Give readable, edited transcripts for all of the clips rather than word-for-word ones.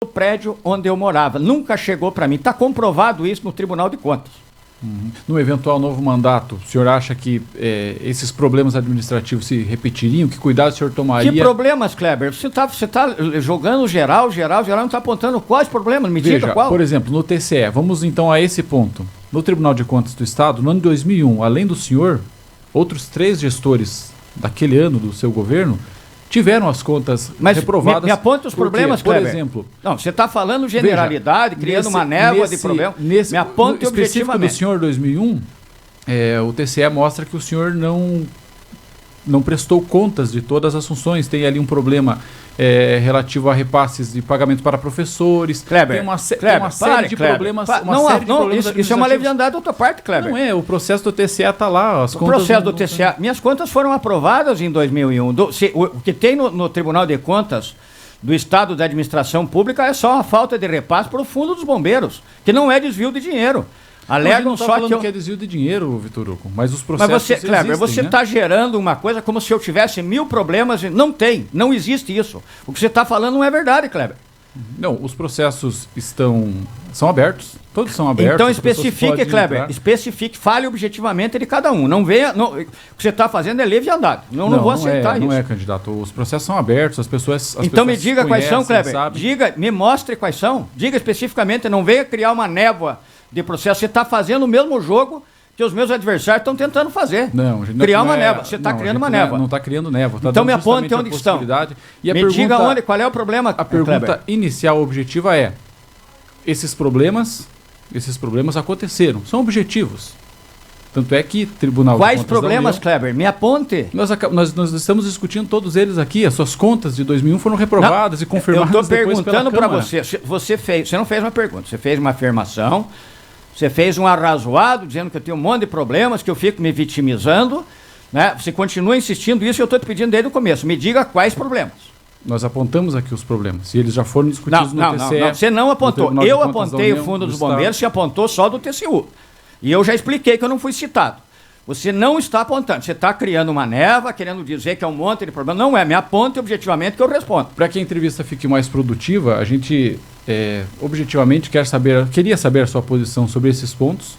do prédio onde eu morava. Nunca chegou para mim. Está comprovado isso no Tribunal de Contas. No eventual novo mandato, o senhor acha que esses problemas administrativos se repetiriam? Que cuidado o senhor tomaria? Que problemas, Kleber? Você tá jogando geral, não está apontando quais problemas? Me diga qual. Por exemplo, no TCE, vamos então a esse ponto. No Tribunal de Contas do Estado, no ano de 2001, além do senhor, outros 3 gestores daquele ano do seu governo tiveram as contas reprovadas. Me aponta os problemas, por Kleber. exemplo. Não, você está falando generalidade, criando uma névoa de problemas. Me aponta objetivamente. Específico do senhor 2001, o TCE mostra que o senhor não prestou contas de todas as funções. Tem ali um problema relativo a repasses de pagamento para professores. Kleber, tem uma série de problemas. Isso é uma leviandade da outra parte, Kleber. Não é, o processo do TCE está lá. O processo do TCE. Minhas contas foram aprovadas em 2001. O que tem no Tribunal de Contas do Estado da Administração Pública é só uma falta de repasse para o Fundo dos Bombeiros, que não é desvio de dinheiro. Alegam só que é desvio de dinheiro, Vitor Hugo, mas os processos Mas Kleber, você está gerando uma coisa como se eu tivesse 1000 problemas. Não existe isso. O que você está falando não é verdade, Kleber. Não, os processos são abertos, todos são abertos. Então especifique, Kleber, fale objetivamente de cada um. O que você está fazendo é leviandade. Não vou aceitar isso. Não é, candidato. Os processos são abertos, as pessoas então me diga quais são, Kleber. Sabem. Me mostre quais são. Diga especificamente, não venha criar uma névoa de processo. Você está fazendo o mesmo jogo que os meus adversários estão tentando fazer. Criar uma névoa. Você está criando uma névoa. Não está criando névoa. Então me aponte onde estão. Me diga qual é o problema. A pergunta inicial objetiva é: esses problemas aconteceram. São objetivos. Tanto é que Tribunal de Contas Quais problemas, Kleber? Me aponte. Nós estamos discutindo todos eles aqui. As suas contas de 2001 foram reprovadas e confirmadas depois pela Câmara. Eu estou perguntando para você. Você não fez uma pergunta. Você fez uma afirmação. Você fez um arrazoado, dizendo que eu tenho um monte de problemas, que eu fico me vitimizando. Né? Você continua insistindo isso e eu estou te pedindo desde o começo. Me diga quais problemas. Nós apontamos aqui os problemas. E eles já foram discutidos no TCE. Não, você não apontou. Eu apontei o Fundo dos Bombeiros, você apontou só do TCU. E eu já expliquei que eu não fui citado. Você não está apontando. Você está criando uma névoa, querendo dizer que é um monte de problema. Não é. Me aponte objetivamente que eu respondo. Para que a entrevista fique mais produtiva, a gente objetivamente queria saber a sua posição sobre esses pontos.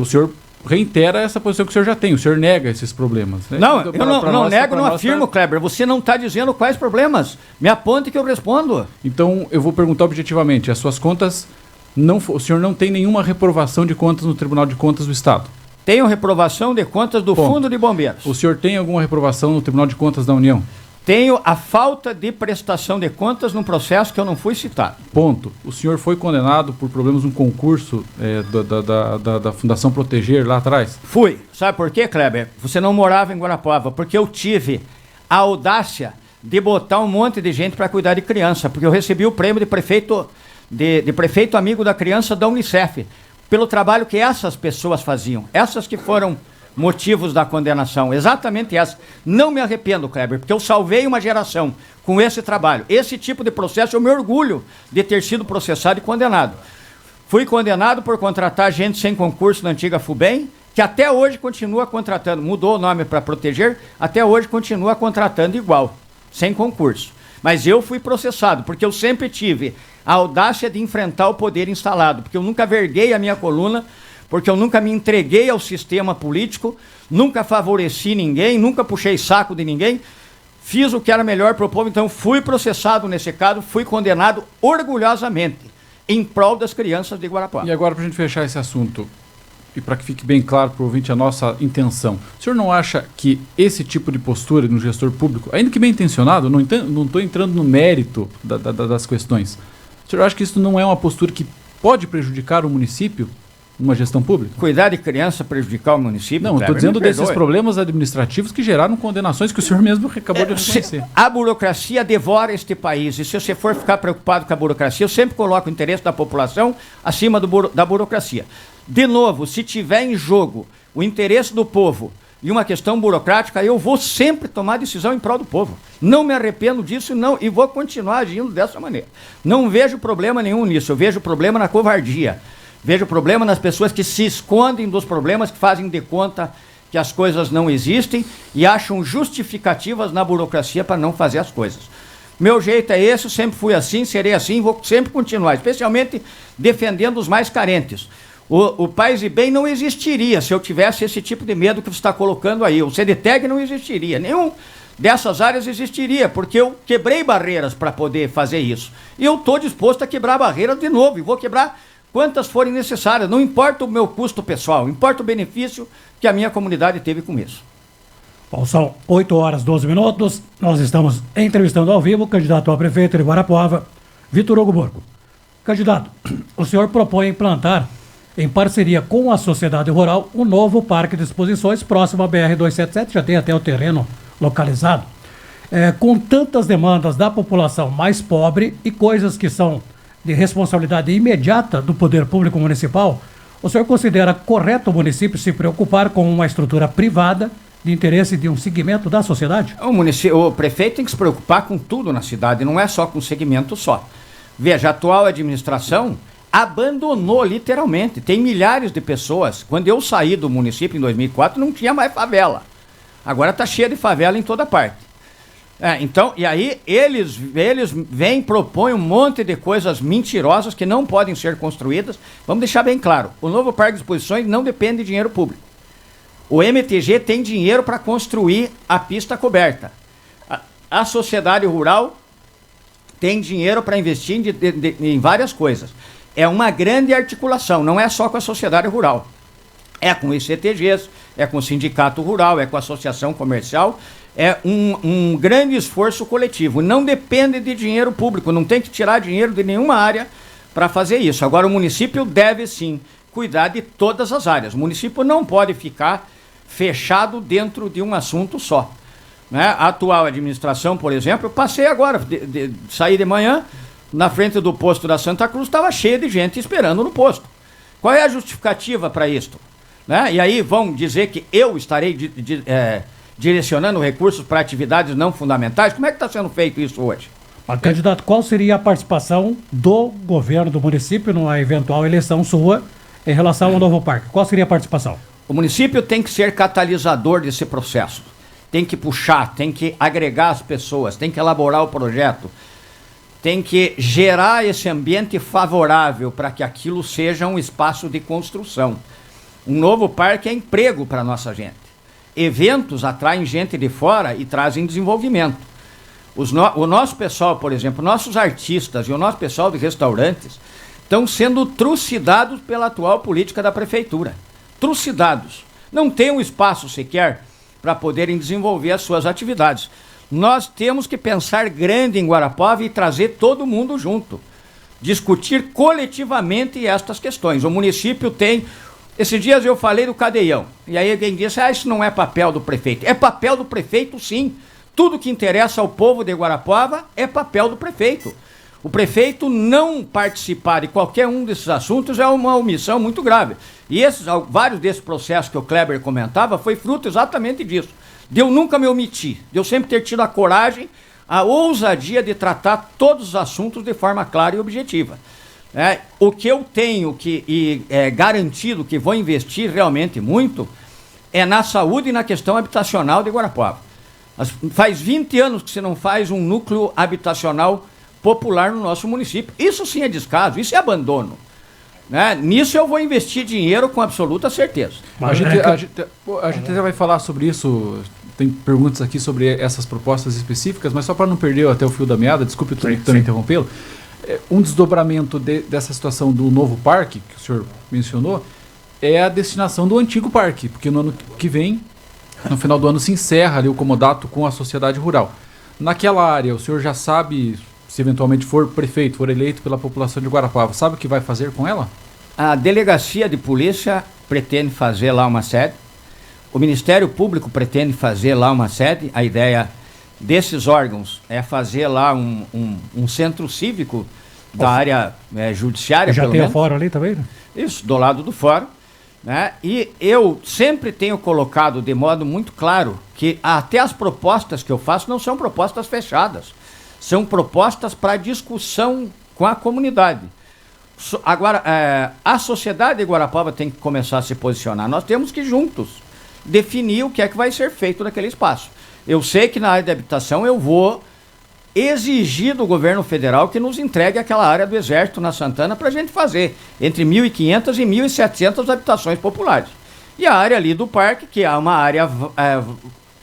O senhor reitera essa posição que o senhor já tem. O senhor nega esses problemas. Né? Não, eu não nego, não afirmo, Kleber. Você não está dizendo quais problemas. Me aponte que eu respondo. Então, eu vou perguntar objetivamente. As suas contas... o senhor não tem nenhuma reprovação de contas no Tribunal de Contas do Estado? Tenho reprovação de contas do Fundo de Bombeiros. O senhor tem alguma reprovação no Tribunal de Contas da União? Tenho a falta de prestação de contas num processo que eu não fui citado. Ponto. O senhor foi condenado por problemas no concurso da Fundação Proteger lá atrás? Fui. Sabe por quê, Kleber? Você não morava em Guarapuava, porque eu tive a audácia de botar um monte de gente para cuidar de criança, porque eu recebi o prêmio de prefeito amigo da criança da Unicef, pelo trabalho que essas pessoas faziam, essas que foram motivos da condenação, exatamente essas. Não me arrependo, Kleber, porque eu salvei uma geração com esse trabalho. Esse tipo de processo, eu me orgulho de ter sido processado e condenado. Fui condenado por contratar gente sem concurso na antiga FUBEM, que até hoje continua contratando, mudou o nome para Proteger, até hoje continua contratando igual, sem concurso. Mas eu fui processado, porque eu sempre tive a audácia de enfrentar o poder instalado, porque eu nunca verguei a minha coluna, porque eu nunca me entreguei ao sistema político, nunca favoreci ninguém, nunca puxei saco de ninguém, fiz o que era melhor para o povo, então fui processado nesse caso, fui condenado orgulhosamente, em prol das crianças de Guarapuava. E agora, para a gente fechar esse assunto, e para que fique bem claro para o ouvinte a nossa intenção, o senhor não acha que esse tipo de postura no gestor público, ainda que bem intencionado, não estou entrando no mérito das questões, o senhor acha que isso não é uma postura que pode prejudicar o município numa gestão pública? Cuidar de criança prejudicar o município? Não, estou dizendo desses problemas administrativos que geraram condenações que o senhor mesmo acabou de reconhecer. A burocracia devora este país, e se você for ficar preocupado com a burocracia, eu sempre coloco o interesse da população acima da burocracia. De novo, se tiver em jogo o interesse do povo e uma questão burocrática, eu vou sempre tomar decisão em prol do povo. Não me arrependo disso e vou continuar agindo dessa maneira. Não vejo problema nenhum nisso, eu vejo problema na covardia. Vejo problema nas pessoas que se escondem dos problemas, que fazem de conta que as coisas não existem e acham justificativas na burocracia para não fazer as coisas. Meu jeito é esse, eu sempre fui assim, serei assim, vou sempre continuar, especialmente defendendo os mais carentes. O Paz e Bem não existiria se eu tivesse esse tipo de medo que você está colocando aí. O CDTEG não existiria, nenhum dessas áreas existiria, porque eu quebrei barreiras para poder fazer isso. E eu estou disposto a quebrar barreiras de novo, e vou quebrar quantas forem necessárias. Não importa o meu custo pessoal, importa o benefício que a minha comunidade teve com isso. Bom, são 8h12. Nós estamos entrevistando ao vivo o candidato a prefeito de Guarapuava, Vitor Hugo Borgo. Candidato, o senhor propõe implantar, em parceria com a sociedade rural, um novo parque de exposições próximo à BR-277, já tem até o terreno localizado, com tantas demandas da população mais pobre e coisas que são de responsabilidade imediata do poder público municipal. O senhor considera correto o município se preocupar com uma estrutura privada de interesse de um segmento da sociedade? O prefeito tem que se preocupar com tudo na cidade, não é só com um segmento só. Veja, a atual administração abandonou literalmente, tem milhares de pessoas. Quando eu saí do município em 2004 não tinha mais favela, agora está cheia de favela em toda parte. Então, e aí eles vêm, propõem um monte de coisas mentirosas que não podem ser construídas. Vamos deixar bem claro, o novo parque de exposições não depende de dinheiro público. O MTG tem dinheiro para construir a pista coberta. A sociedade rural tem dinheiro para investir em várias coisas. É uma grande articulação, não é só com a sociedade rural. É com os CTGs, é com o sindicato rural, é com a associação comercial. É um grande esforço coletivo. Não depende de dinheiro público, não tem que tirar dinheiro de nenhuma área para fazer isso. Agora, o município deve sim cuidar de todas as áreas. O município não pode ficar fechado dentro de um assunto só. Né? A atual administração, por exemplo, eu passei agora, saí de manhã, na frente do posto da Santa Cruz, estava cheio de gente esperando no posto. Qual é a justificativa para isto? Né? E aí vão dizer que eu estarei direcionando recursos para atividades não fundamentais? Como é que está sendo feito isso hoje? Mas, candidato, qual seria a participação do governo do município numa eventual eleição sua em relação ao novo parque? Qual seria a participação? O município tem que ser catalisador desse processo. Tem que puxar, tem que agregar as pessoas, tem que elaborar o projeto, tem que gerar esse ambiente favorável para que aquilo seja um espaço de construção. Um novo parque é emprego para a nossa gente. Eventos atraem gente de fora e trazem desenvolvimento. O nosso pessoal, por exemplo, nossos artistas e o nosso pessoal de restaurantes estão sendo trucidados pela atual política da prefeitura. Trucidados. Não tem um espaço sequer para poderem desenvolver as suas atividades. Nós temos que pensar grande em Guarapuava e trazer todo mundo junto. Discutir coletivamente estas questões. O município tem... Esses dias eu falei do cadeião. E aí alguém disse, isso não é papel do prefeito. É papel do prefeito, sim. Tudo que interessa ao povo de Guarapuava é papel do prefeito. O prefeito não participar de qualquer um desses assuntos é uma omissão muito grave. E vários desses processos que o Kleber comentava foi fruto exatamente disso. De eu nunca me omitir, de eu sempre ter tido a coragem, a ousadia de tratar todos os assuntos de forma clara e objetiva. O que eu tenho garantido que vou investir realmente muito é na saúde e na questão habitacional de Guarapuava. Faz 20 anos que se não faz um núcleo habitacional popular no nosso município. Isso sim é descaso, isso é abandono. Nisso eu vou investir dinheiro com absoluta certeza. A gente já vai falar sobre isso, tem perguntas aqui sobre essas propostas específicas, mas só para não perder até o fio da meada, desculpe também interrompê-lo, um desdobramento dessa situação do novo parque, que o senhor mencionou, é a destinação do antigo parque, porque no ano que vem, no final do ano, se encerra ali o comodato com a sociedade rural. Naquela área, o senhor já sabe... se eventualmente for prefeito, for eleito pela população de Guarapuava, sabe o que vai fazer com ela? A delegacia de polícia pretende fazer lá uma sede, o Ministério Público pretende fazer lá uma sede, a ideia desses órgãos é fazer lá um centro cívico da área judiciária. Já tem o fórum ali também? Né? Isso, do lado do fórum. E eu sempre tenho colocado de modo muito claro que até as propostas que eu faço não são propostas fechadas. São propostas para discussão com a comunidade. Agora, a sociedade de Guarapuava tem que começar a se posicionar. Nós temos que, juntos, definir o que é que vai ser feito naquele espaço. Eu sei que na área de habitação eu vou exigir do governo federal que nos entregue aquela área do Exército na Santana para a gente fazer entre 1.500 e 1.700 habitações populares. E a área ali do parque, que é uma área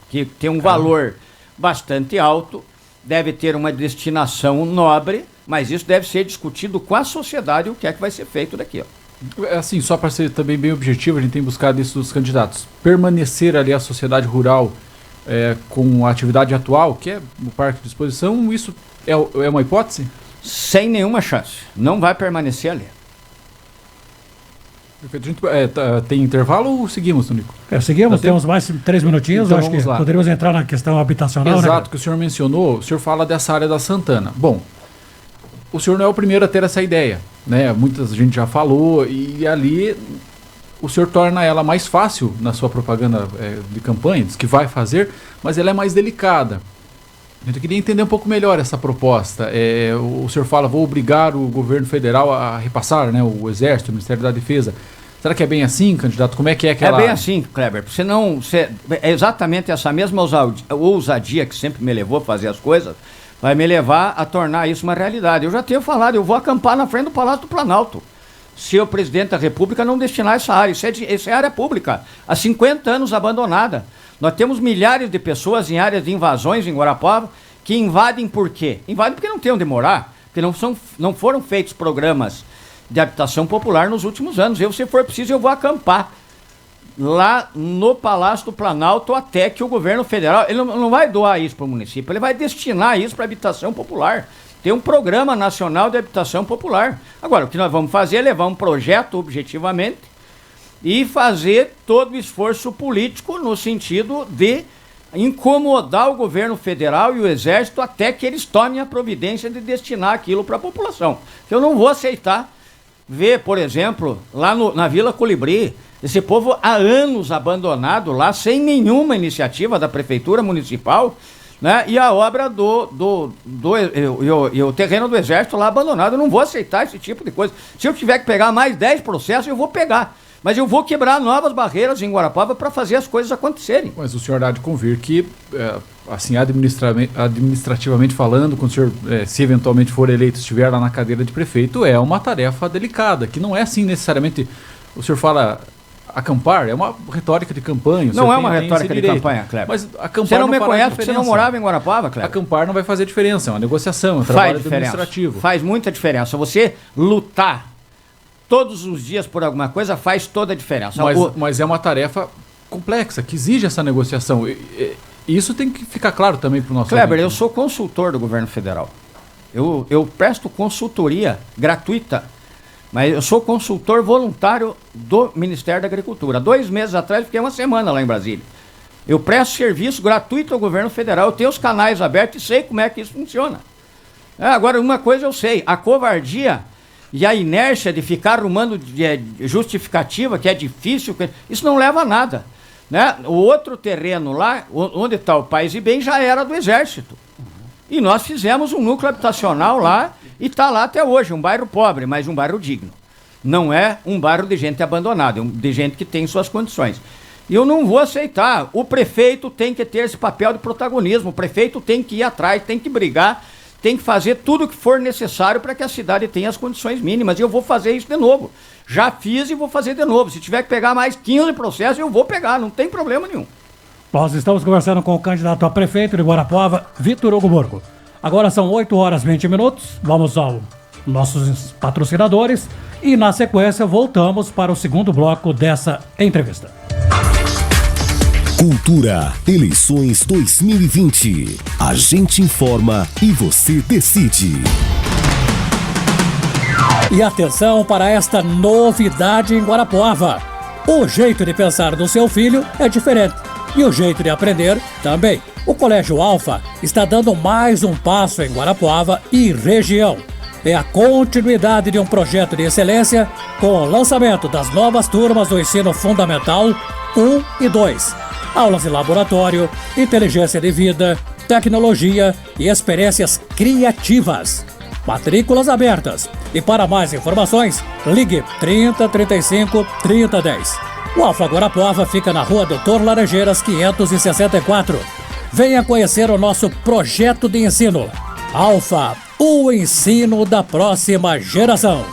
que tem um valor bastante alto, deve ter uma destinação nobre, mas isso deve ser discutido com a sociedade o que é que vai ser feito daqui, ó. Assim, só para ser também bem objetivo, a gente tem buscado isso dos candidatos. Permanecer ali a sociedade rural com a atividade atual, que é o parque de exposição, isso é uma hipótese? Sem nenhuma chance. Não vai permanecer ali. Perfeito. Tem intervalo ou seguimos, Tonico? Seguimos, temos mais 3 minutinhos. Então, acho que lá. poderíamos entrar na questão habitacional. Exato, né? que o senhor mencionou, o senhor fala dessa área da Santana. Bom, o senhor não é o primeiro a ter essa ideia, né? Muita gente já falou e ali o senhor torna ela mais fácil na sua propaganda de campanha, diz que vai fazer, mas ela é mais delicada. Eu queria entender um pouco melhor essa proposta. O senhor fala, vou obrigar o governo federal a repassar, né, o Exército, o Ministério da Defesa. Será que é bem assim, candidato? Como é que é aquela... É bem assim, Kleber. É exatamente essa mesma ousadia que sempre me levou a fazer as coisas, vai me levar a tornar isso uma realidade. Eu já tenho falado, eu vou acampar na frente do Palácio do Planalto, se o presidente da República não destinar essa área. Isso é área pública, há 50 anos abandonada. Nós temos milhares de pessoas em áreas de invasões em Guarapuava que invadem por quê? Invadem porque não tem onde morar, porque não foram feitos programas de habitação popular nos últimos anos. Se for preciso, eu vou acampar lá no Palácio do Planalto até que o governo federal, ele não vai doar isso para o município, ele vai destinar isso para habitação popular. Tem um programa nacional de habitação popular. Agora, o que nós vamos fazer é levar um projeto objetivamente e fazer todo o esforço político no sentido de incomodar o governo federal e o Exército até que eles tomem a providência de destinar aquilo para a população. Eu não vou aceitar ver, por exemplo, lá na Vila Colibri, esse povo há anos abandonado lá, sem nenhuma iniciativa da Prefeitura Municipal, né? E a obra o terreno do Exército lá abandonado. Eu não vou aceitar esse tipo de coisa. Se eu tiver que pegar mais 10 processos, eu vou pegar. Mas eu vou quebrar novas barreiras em Guarapuava para fazer as coisas acontecerem. Mas o senhor há de convir que, assim, administrativamente falando, quando o senhor, se eventualmente for eleito, estiver lá na cadeira de prefeito, é uma tarefa delicada, que não é assim necessariamente, o senhor fala... Acampar é uma retórica de campanha. Não é uma retórica de campanha, Kleber. Mas acampar você não me conhece porque você não morava em Guarapuava, Kleber. Acampar não vai fazer diferença, é uma negociação, é um trabalho administrativo. Faz muita diferença. Você lutar todos os dias por alguma coisa faz toda a diferença. Mas é uma tarefa complexa, que exige essa negociação. Isso tem que ficar claro também para o nosso Kleber, eu sou consultor do governo federal. Eu presto consultoria gratuita. Mas eu sou consultor voluntário do Ministério da Agricultura. 2 meses atrás, fiquei uma semana lá em Brasília. Eu presto serviço gratuito ao governo federal. Eu tenho os canais abertos e sei como é que isso funciona. Agora, uma coisa eu sei. A covardia e a inércia de ficar arrumando justificativa, que é difícil, isso não leva a nada. Né? O outro terreno lá, onde está o Paz e Bem, já era do Exército. E nós fizemos um núcleo habitacional lá e está lá até hoje, um bairro pobre, mas um bairro digno. Não é um bairro de gente abandonada, de gente que tem suas condições. E eu não vou aceitar. O prefeito tem que ter esse papel de protagonismo, o prefeito tem que ir atrás, tem que brigar, tem que fazer tudo o que for necessário para que a cidade tenha as condições mínimas. E eu vou fazer isso de novo. Já fiz e vou fazer de novo. Se tiver que pegar mais 15 processos, eu vou pegar, não tem problema nenhum. Nós estamos conversando com o candidato a prefeito de Guarapuava, Vitor Hugo Burgo. Agora são 8h20. Vamos aos nossos patrocinadores e, na sequência, voltamos para o segundo bloco dessa entrevista. Cultura, eleições 2020. A gente informa e você decide. E atenção para esta novidade em Guarapuava. O jeito de pensar do seu filho é diferente. E o jeito de aprender também. O Colégio Alfa está dando mais um passo em Guarapuava e região. É a continuidade de um projeto de excelência com o lançamento das novas turmas do ensino fundamental 1 e 2. Aulas de laboratório, inteligência de vida, tecnologia e experiências criativas. Matrículas abertas. E para mais informações, ligue 30 35 30 10. O Alfa Guarapuava fica na Rua Doutor Laranjeiras 564. Venha conhecer o nosso projeto de ensino. Alfa, o ensino da próxima geração.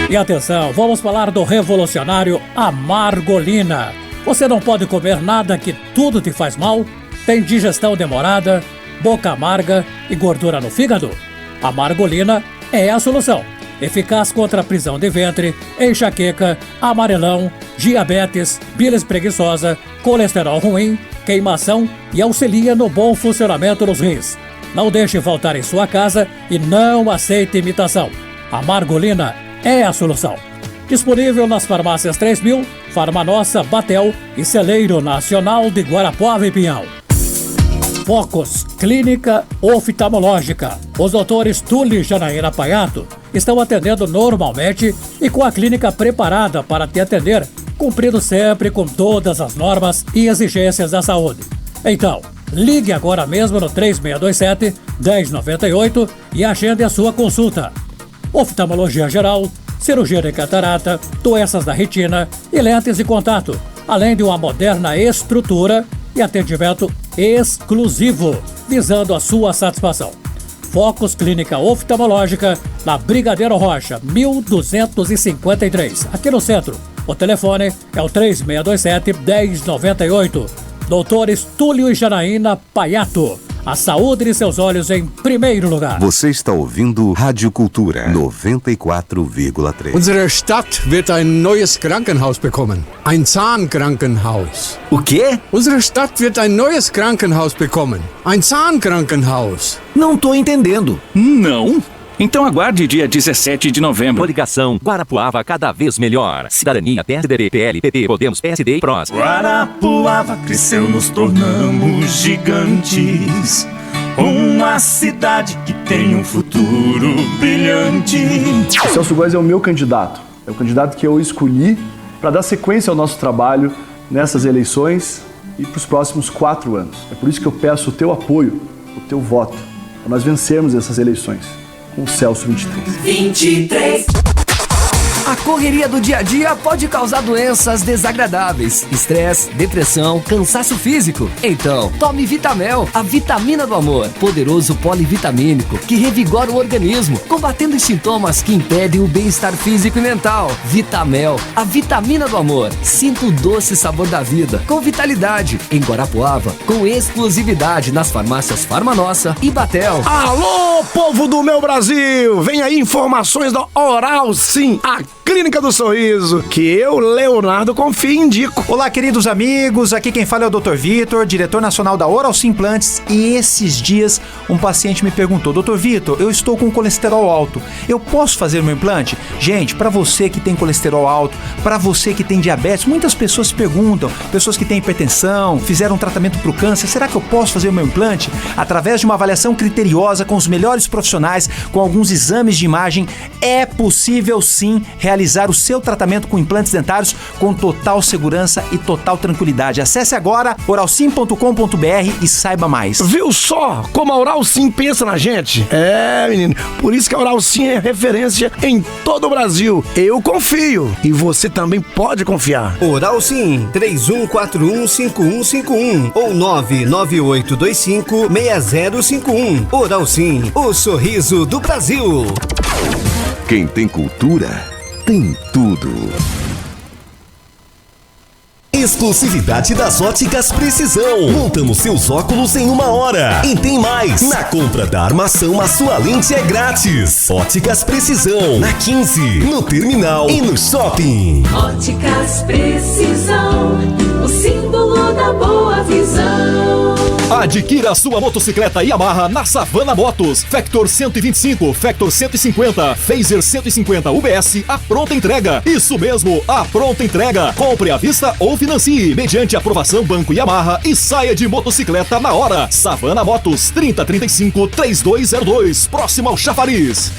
E atenção, vamos falar do revolucionário Amargolina. Você não pode comer nada que tudo te faz mal? Tem digestão demorada, boca amarga e gordura no fígado? Amargolina é a solução. Eficaz contra a prisão de ventre, enxaqueca, amarelão, diabetes, bilis preguiçosa, colesterol ruim, queimação e auxilia no bom funcionamento dos rins. Não deixe faltar em sua casa e não aceite imitação. Amargolina é a solução. Disponível nas farmácias 3000, Farmanossa, Batel e Celeiro Nacional de Guarapuava e Pinhal. Focus Clínica Oftalmológica. Os doutores Túlio e Janaína Paiato estão atendendo normalmente e com a clínica preparada para te atender, cumprindo sempre com todas as normas e exigências da saúde. Então, ligue agora mesmo no 3627-1098 e agende a sua consulta. Oftalmologia geral, cirurgia de catarata, doenças da retina e lentes de contato, além de uma moderna estrutura e atendimento exclusivo, visando a sua satisfação. Focus Clínica Oftalmológica, na Brigadeiro Rocha, 1253, aqui no centro. O telefone é o 3627-1098. Doutores Túlio e Janaína Paiato. A saúde de seus olhos em primeiro lugar. Você está ouvindo Rádio Cultura 94,3. Unsere Stadt wird ein neues Krankenhaus bekommen. Ein Zahnkrankenhaus. O quê? Unsere Stadt wird ein neues Krankenhaus bekommen. Ein Zahnkrankenhaus. Não tô entendendo. Não? Então aguarde dia 17 de novembro. Coligação Guarapuava cada vez melhor. Cidadania, PSDB, PL, PP, Podemos, PSD e PROS. Guarapuava cresceu, nos tornamos gigantes. Uma cidade que tem um futuro brilhante. O Celso Góes é o meu candidato. É o candidato que eu escolhi para dar sequência ao nosso trabalho nessas eleições e para os próximos 4 anos. É por isso que eu peço o teu apoio, o teu voto, para nós vencermos essas eleições. Com o Celso 23. A correria do dia a dia pode causar doenças desagradáveis, estresse, depressão, cansaço físico. Então, tome Vitamel, a vitamina do amor, poderoso polivitamínico que revigora o organismo, combatendo os sintomas que impedem o bem-estar físico e mental. Vitamel, a vitamina do amor. Sinta o doce sabor da vida, com vitalidade, em Guarapuava, com exclusividade nas farmácias Farmanossa e Batel. Alô, povo do meu Brasil! Vem aí informações da Oral Sim, a Clínica do Sorriso, que eu, Leonardo, confio e indico. Olá, queridos amigos, aqui quem fala é o Dr. Vitor, diretor nacional da Oral Sim Implantes, e esses dias um paciente me perguntou: Dr. Vitor, eu estou com colesterol alto, eu posso fazer o meu implante? Gente, para você que tem colesterol alto, para você que tem diabetes, muitas pessoas se perguntam, pessoas que têm hipertensão, fizeram um tratamento para o câncer, será que eu posso fazer o meu implante? Através de uma avaliação criteriosa com os melhores profissionais, com alguns exames de imagem, é possível sim realizar o seu tratamento com implantes dentários com total segurança e total tranquilidade. Acesse agora oralsim.com.br e saiba mais. Viu só como a Oral Sim pensa na gente? É, menino, por isso que a Oral Sim é referência em todo o Brasil. Eu confio e você também pode confiar. Oral Sim, 31415151 ou 998256051. Oral Sim, o sorriso do Brasil. Quem tem cultura tem tudo. Exclusividade das Óticas Precisão. Montamos seus óculos em 1 hora. E tem mais. Na compra da armação, a sua lente é grátis. Óticas Precisão. Na 15, no terminal e no shopping. Óticas Precisão, o símbolo da boa visão. Adquira sua motocicleta Yamaha na Savana Motos. Factor 125, Factor 150, Phaser 150 UBS, a pronta entrega. Isso mesmo, a pronta entrega. Compre à vista ou financie, mediante aprovação Banco Yamaha e saia de motocicleta na hora. Savana Motos, 3035-3202, próximo ao Chafariz.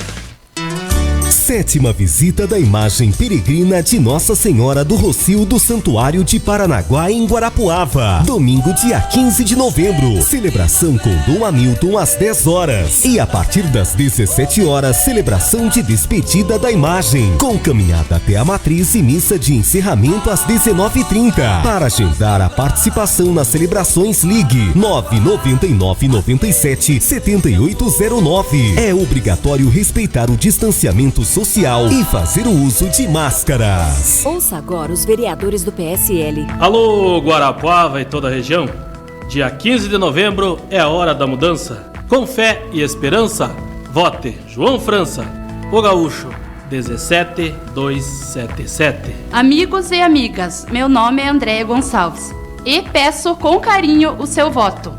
7ª visita da imagem peregrina de Nossa Senhora do Rocio do Santuário de Paranaguá em Guarapuava. Domingo, dia 15 de novembro. Celebração com Dom Hamilton às 10 horas. E a partir das 17 horas, celebração de despedida da imagem. Com caminhada até a matriz e missa de encerramento às 19h30. Para agendar a participação nas celebrações, ligue 999 97 7809. É obrigatório respeitar o distanciamento social e fazer o uso de máscaras. Ouça agora os vereadores do PSL. Alô, Guarapuava e toda a região. Dia 15 de novembro é a hora da mudança. Com fé e esperança, vote João França, o gaúcho, 17277. Amigos e amigas, meu nome é Andréia Gonçalves e peço com carinho o seu voto.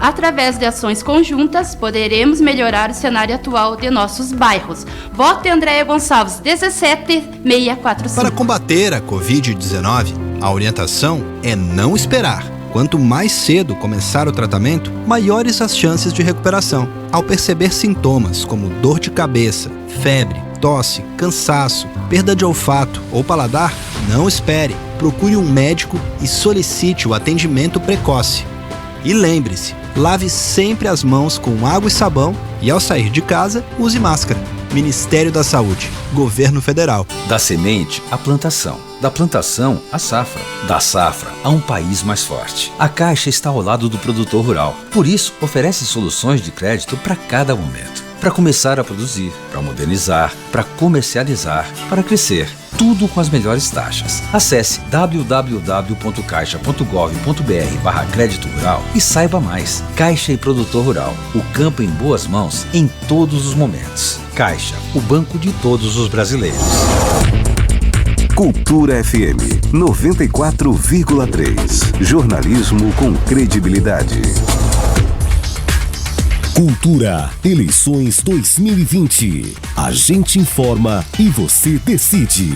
Através de ações conjuntas, poderemos melhorar o cenário atual de nossos bairros. Vote Andréia Gonçalves, 17645. Para combater a Covid-19, a orientação é não esperar. Quanto mais cedo começar o tratamento, maiores as chances de recuperação. Ao perceber sintomas como dor de cabeça, febre, tosse, cansaço, perda de olfato ou paladar, não espere. Procure um médico e solicite o atendimento precoce. E lembre-se, lave sempre as mãos com água e sabão e, ao sair de casa, use máscara. Ministério da Saúde, Governo Federal. Da semente à plantação, da plantação à safra, da safra a um país mais forte. A Caixa está ao lado do produtor rural. Por isso, oferece soluções de crédito para cada momento. Para começar a produzir, para modernizar, para comercializar, para crescer. Tudo com as melhores taxas. Acesse www.caixa.gov.br/crédito rural e saiba mais. Caixa e Produtor Rural. O campo em boas mãos em todos os momentos. Caixa, o banco de todos os brasileiros. Cultura FM 94,3. Jornalismo com credibilidade. Cultura, eleições 2020. A gente informa e você decide.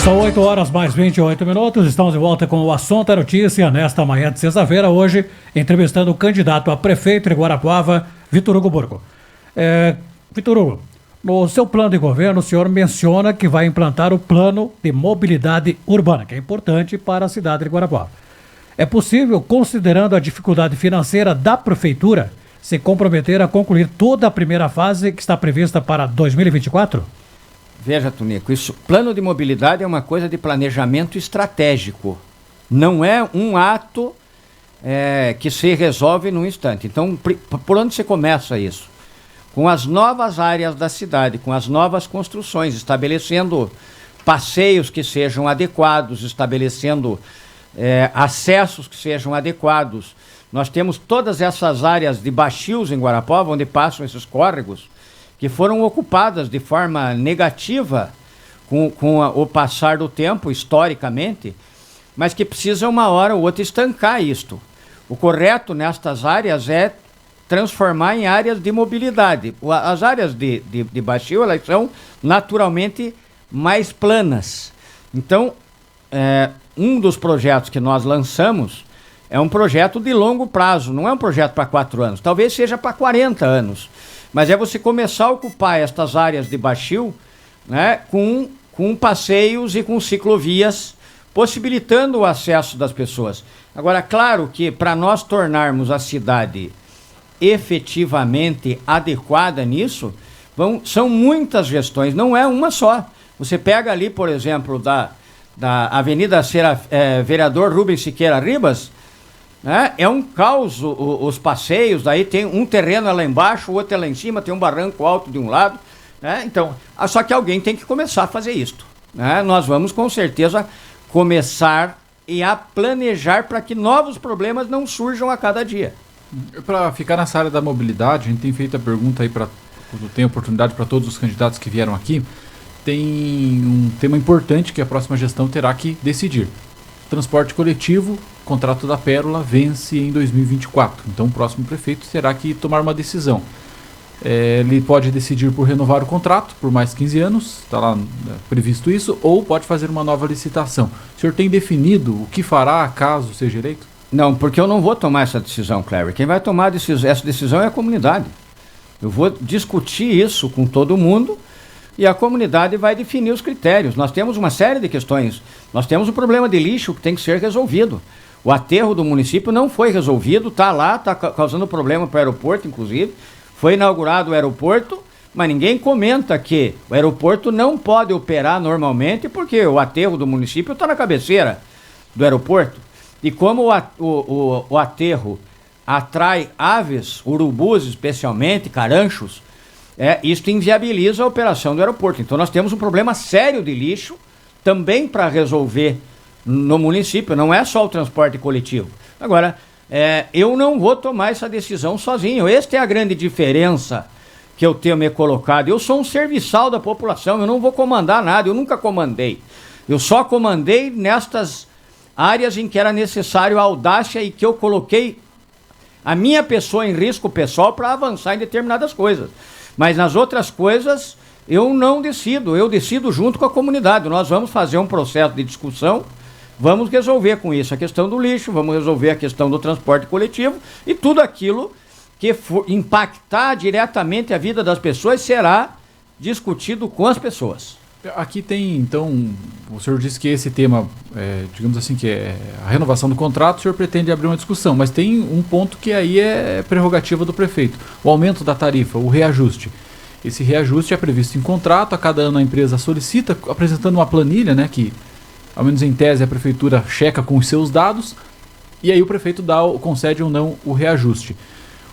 São 8 horas mais 28 minutos. Estamos de volta com o Assunto é Notícia nesta manhã de sexta-feira. Hoje, entrevistando o candidato a prefeito de Guarapuava, Vitor Hugo Burgo. Vitor Hugo, no seu plano de governo, o senhor menciona que vai implantar o plano de mobilidade urbana, que é importante para a cidade de Guarapuava. É possível, considerando a dificuldade financeira da prefeitura, se comprometer a concluir toda a primeira fase que está prevista para 2024? Veja, Tunico, isso, plano de mobilidade é uma coisa de planejamento estratégico. Não é um ato que se resolve num instante. Então, por onde você começa isso? Com as novas áreas da cidade, com as novas construções, estabelecendo passeios que sejam adequados, estabelecendo acessos que sejam adequados. Nós temos todas essas áreas de baixios em Guarapuava, onde passam esses córregos, que foram ocupadas de forma negativa com o passar do tempo, historicamente, mas que precisa uma hora ou outra estancar isto. O correto nestas áreas é transformar em áreas de mobilidade. As áreas de baixio, elas são naturalmente mais planas. Então, um dos projetos que nós lançamos é um projeto de longo prazo, não é um projeto para 4 anos, talvez seja para 40 anos, mas é você começar a ocupar estas áreas de baixio, né, com passeios e com ciclovias, possibilitando o acesso das pessoas. Agora, claro que para nós tornarmos a cidade efetivamente adequada nisso, são muitas gestões, não é uma só. Você pega ali, por exemplo, da Avenida Vereador Rubens Siqueira Ribas, né? É um caos os passeios, daí tem um terreno lá embaixo, o outro é lá em cima, tem um barranco alto de um lado, né? Então, só que alguém tem que começar a fazer isto, né? Nós vamos com certeza começar a planejar para que novos problemas não surjam a cada dia. Para ficar nessa área da mobilidade, a gente tem feito a pergunta aí, quando tem oportunidade para todos os candidatos que vieram aqui. Tem um tema importante que a próxima gestão terá que decidir. Transporte coletivo, contrato da Pérola vence em 2024. Então o próximo prefeito terá que tomar uma decisão. Ele pode decidir por renovar o contrato por mais 15 anos, está lá previsto isso, ou pode fazer uma nova licitação. O senhor tem definido o que fará caso seja eleito? Não, porque eu não vou tomar essa decisão, Cleber. Quem vai tomar essa decisão é a comunidade. Eu vou discutir isso com todo mundo e a comunidade vai definir os critérios. Nós temos uma série de questões. Nós temos um problema de lixo que tem que ser resolvido. O aterro do município não foi resolvido, está lá, está causando problema para o aeroporto, inclusive. Foi inaugurado o aeroporto, mas ninguém comenta que o aeroporto não pode operar normalmente porque o aterro do município está na cabeceira do aeroporto. E como o aterro atrai aves, urubus especialmente, caranchos, isso inviabiliza a operação do aeroporto. Então nós temos um problema sério de lixo também para resolver no município, não é só o transporte coletivo. Agora, eu não vou tomar essa decisão sozinho. Esta é a grande diferença que eu tenho me colocado. Eu sou um serviçal da população, eu não vou comandar nada, eu nunca comandei. Eu só comandei nestas áreas em que era necessário a audácia e que eu coloquei a minha pessoa em risco pessoal para avançar em determinadas coisas. Mas nas outras coisas, eu não decido, eu decido junto com a comunidade. Nós vamos fazer um processo de discussão, vamos resolver com isso a questão do lixo, vamos resolver a questão do transporte coletivo e tudo aquilo que for impactar diretamente a vida das pessoas será discutido com as pessoas. Aqui tem, então, o senhor disse que esse tema, digamos assim, que é a renovação do contrato, o senhor pretende abrir uma discussão, mas tem um ponto que aí é prerrogativa do prefeito, o aumento da tarifa, o reajuste. Esse reajuste é previsto em contrato, a cada ano a empresa solicita, apresentando uma planilha, né, que, ao menos em tese, a prefeitura checa com os seus dados, e aí o prefeito concede ou não o reajuste.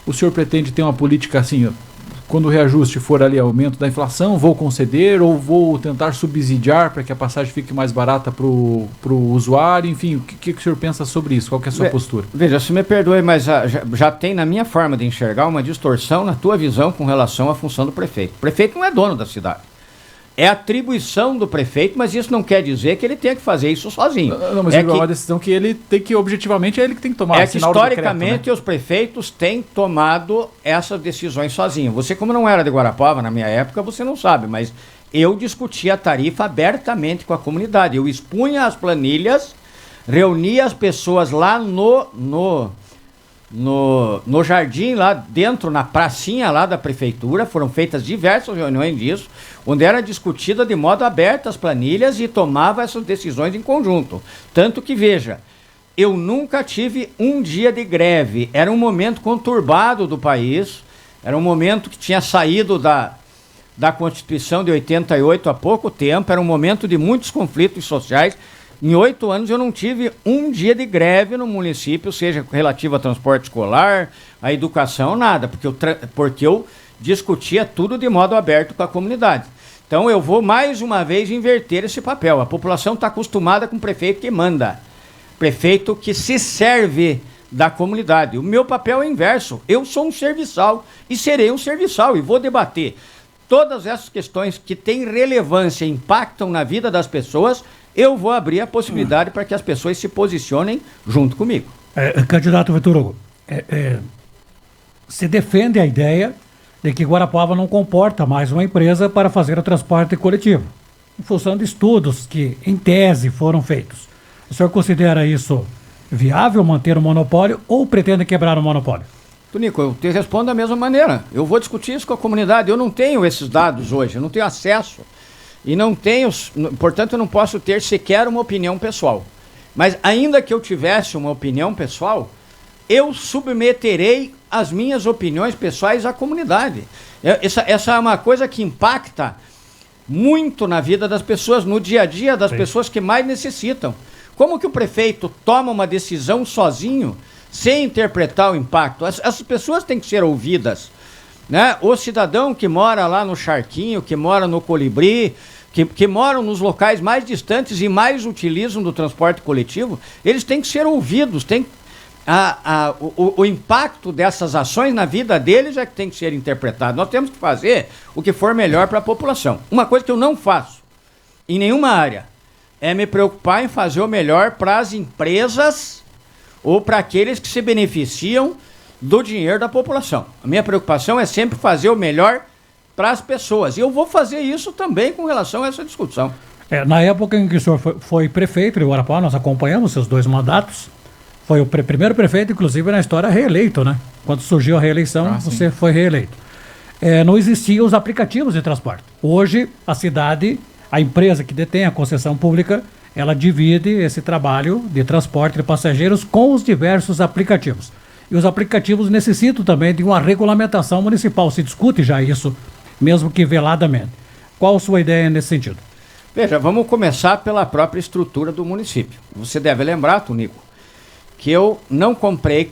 O senhor pretende ter uma política assim, quando o reajuste for ali aumento da inflação, vou conceder ou vou tentar subsidiar para que a passagem fique mais barata para o usuário? Enfim, o que o senhor pensa sobre isso? Qual que é a sua postura? Veja, se me perdoe, mas já tem na minha forma de enxergar uma distorção na tua visão com relação à função do prefeito. O prefeito não é dono da cidade. É atribuição do prefeito, mas isso não quer dizer que ele tenha que fazer isso sozinho. Não, mas é uma decisão que ele tem que, objetivamente, é ele que tem que tomar. É que historicamente decreto, né? Os prefeitos têm tomado essas decisões sozinhos. Você, como não era de Guarapuava na minha época, você não sabe, mas eu discutia a tarifa abertamente com a comunidade. Eu expunha as planilhas, reunia as pessoas lá no jardim, lá dentro, na pracinha lá da prefeitura, foram feitas diversas reuniões disso, onde era discutida de modo aberto as planilhas e tomava essas decisões em conjunto. Tanto que, veja, eu nunca tive um dia de greve, era um momento conturbado do país, era um momento que tinha saído da Constituição de 88 há pouco tempo, era um momento de muitos conflitos sociais. Em 8 anos eu não tive um dia de greve no município, seja relativo a transporte escolar, a educação, nada, porque eu discutia tudo de modo aberto com a comunidade. Então eu vou mais uma vez inverter esse papel. A população está acostumada com o prefeito que manda, prefeito que se serve da comunidade. O meu papel é inverso, eu sou um serviçal e serei um serviçal e vou debater todas essas questões que têm relevância e impactam na vida das pessoas. Eu vou abrir a possibilidade para que as pessoas se posicionem junto comigo. Candidato Vitor Hugo, se defende a ideia de que Guarapuava não comporta mais uma empresa para fazer o transporte coletivo, em função de estudos que, em tese, foram feitos. O senhor considera isso viável, manter o monopólio, ou pretende quebrar o monopólio? Tonico, eu te respondo da mesma maneira. Eu vou discutir isso com a comunidade. Eu não tenho esses dados hoje, eu não tenho acesso. E não tenho, portanto, eu não posso ter sequer uma opinião pessoal. Mas ainda que eu tivesse uma opinião pessoal, eu submeterei as minhas opiniões pessoais à comunidade. Essa é uma coisa que impacta muito na vida das pessoas, no dia a dia das pessoas que mais necessitam. Como que o prefeito toma uma decisão sozinho, sem interpretar o impacto? Essas pessoas têm que ser ouvidas, né? O cidadão que mora lá no Charquinho, que mora no Colibri, que moram nos locais mais distantes e mais utilizam do transporte coletivo, eles têm que ser ouvidos, o impacto dessas ações na vida deles é que tem que ser interpretado. Nós temos que fazer o que for melhor para a população. Uma coisa que eu não faço em nenhuma área é me preocupar em fazer o melhor para as empresas ou para aqueles que se beneficiam do dinheiro da população. A minha preocupação é sempre fazer o melhor para as pessoas. E eu vou fazer isso também com relação a essa discussão. Na época em que o senhor foi prefeito de Guarapuava, nós acompanhamos seus 2 mandatos. Foi o primeiro prefeito, inclusive, na história reeleito, né? Quando surgiu a reeleição, você foi reeleito. não existiam os aplicativos de transporte. Hoje, a cidade, a empresa que detém a concessão pública, ela divide esse trabalho de transporte de passageiros com os diversos aplicativos. E os aplicativos necessitam também de uma regulamentação municipal. Se discute já isso, mesmo que veladamente. Qual a sua ideia nesse sentido? Veja, vamos começar pela própria estrutura do município. Você deve lembrar, Tonico, que eu não comprei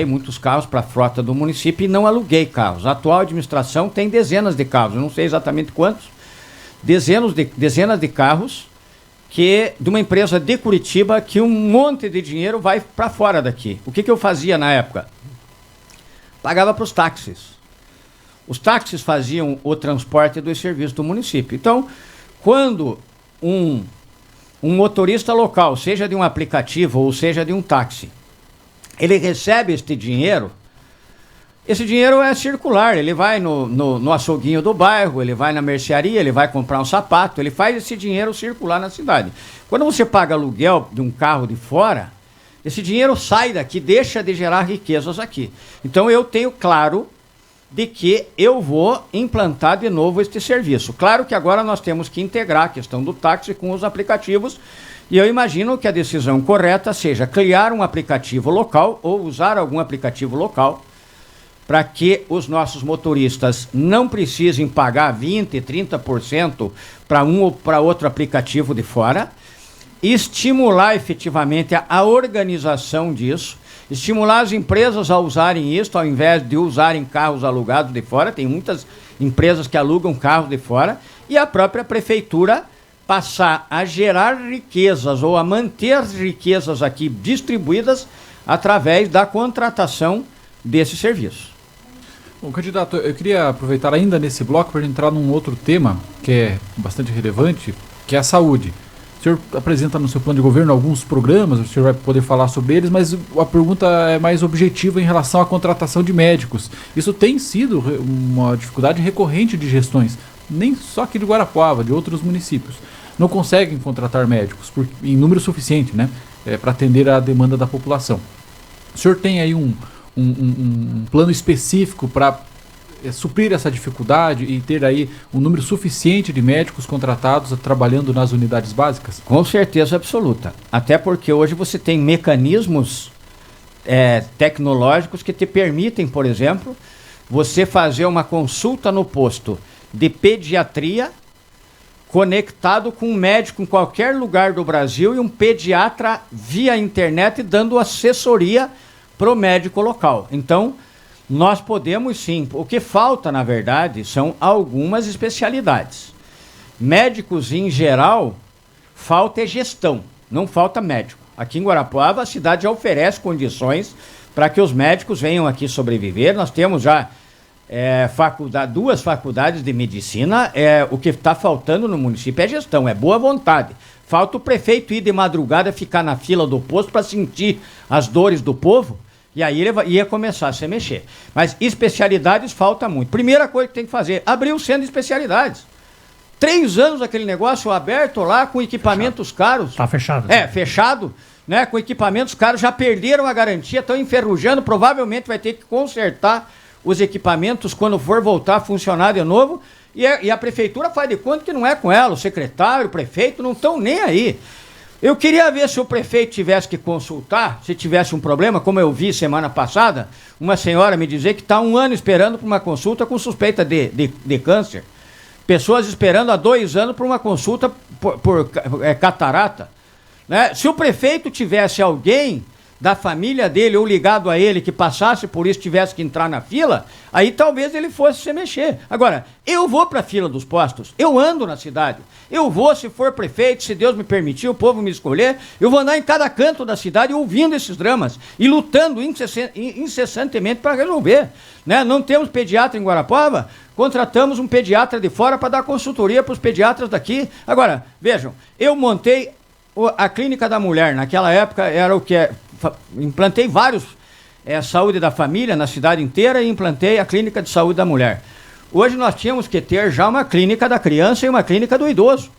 muitos carros para a frota do município e não aluguei carros. A atual administração tem dezenas de carros, eu não sei exatamente quantos, dezenas de carros de uma empresa de Curitiba que um monte de dinheiro vai para fora daqui. O que eu fazia na época? Pagava para os táxis. Os táxis faziam o transporte dos serviços do município. Então, quando um motorista local, seja de um aplicativo ou seja de um táxi, ele recebe este dinheiro, esse dinheiro é circular, ele vai no açouguinho do bairro, ele vai na mercearia, ele vai comprar um sapato, ele faz esse dinheiro circular na cidade. Quando você paga aluguel de um carro de fora, esse dinheiro sai daqui, deixa de gerar riquezas aqui. Então eu tenho claro de que eu vou implantar de novo este serviço. Claro que agora nós temos que integrar a questão do táxi com os aplicativos, e eu imagino que a decisão correta seja criar um aplicativo local ou usar algum aplicativo local para que os nossos motoristas não precisem pagar 20%, 30% para um ou para outro aplicativo de fora, estimular efetivamente a organização disso, estimular as empresas a usarem isso, ao invés de usarem carros alugados de fora. Tem muitas empresas que alugam carros de fora, e a própria prefeitura passar a gerar riquezas ou a manter as riquezas aqui distribuídas através da contratação desse serviço. Bom, candidato, eu queria aproveitar ainda nesse bloco para entrar num outro tema que é bastante relevante, que é a saúde. O senhor apresenta no seu plano de governo alguns programas, o senhor vai poder falar sobre eles, mas a pergunta é mais objetiva em relação à contratação de médicos. Isso tem sido uma dificuldade recorrente de gestões, nem só aqui de Guarapuava, de outros municípios. Não conseguem contratar médicos em número suficiente, né, para atender à demanda da população. O senhor tem aí um plano específico para suprir essa dificuldade e ter aí um número suficiente de médicos contratados trabalhando nas unidades básicas? Com certeza absoluta. Até porque hoje você tem mecanismos tecnológicos que te permitem, por exemplo, você fazer uma consulta no posto de pediatria conectado com um médico em qualquer lugar do Brasil e um pediatra via internet dando assessoria para o médico local. Então, nós podemos sim. O que falta, na verdade, são algumas especialidades. Médicos, em geral, falta gestão, não falta médico. Aqui em Guarapuava, a cidade já oferece condições para que os médicos venham aqui sobreviver. Nós temos já duas faculdades de medicina. O que está faltando no município é gestão, é boa vontade. Falta o prefeito ir de madrugada, ficar na fila do posto para sentir as dores do povo. E aí ele ia começar a se mexer. Mas especialidades falta muito. Primeira coisa que tem que fazer, abrir o centro de especialidades. 3 anos aquele negócio aberto lá, com equipamentos caros. Está fechado. Fechado, né? Com equipamentos caros, já perderam a garantia, estão enferrujando, provavelmente vai ter que consertar os equipamentos quando for voltar a funcionar de novo. E a prefeitura faz de conta que não é com ela, o secretário, o prefeito, não estão nem aí. Eu queria ver se o prefeito tivesse que consultar, se tivesse um problema, como eu vi semana passada, uma senhora me dizer que está 1 ano esperando por uma consulta com suspeita de câncer. Pessoas esperando há 2 anos por uma consulta por catarata. Né? Se o prefeito tivesse alguém da família dele ou ligado a ele que passasse por isso, tivesse que entrar na fila, aí talvez ele fosse se mexer. Agora, eu vou para a fila dos postos, eu ando na cidade, eu vou, se for prefeito, se Deus me permitir, o povo me escolher, eu vou andar em cada canto da cidade ouvindo esses dramas e lutando incessantemente para resolver. Né? Não temos pediatra em Guarapuava, contratamos um pediatra de fora para dar consultoria para os pediatras daqui. Agora, vejam, eu montei a Clínica da Mulher, naquela época era o que implantei vários saúde da família na cidade inteira e implantei a Clínica de Saúde da Mulher. Hoje nós tínhamos que ter já uma clínica da criança e uma clínica do idoso.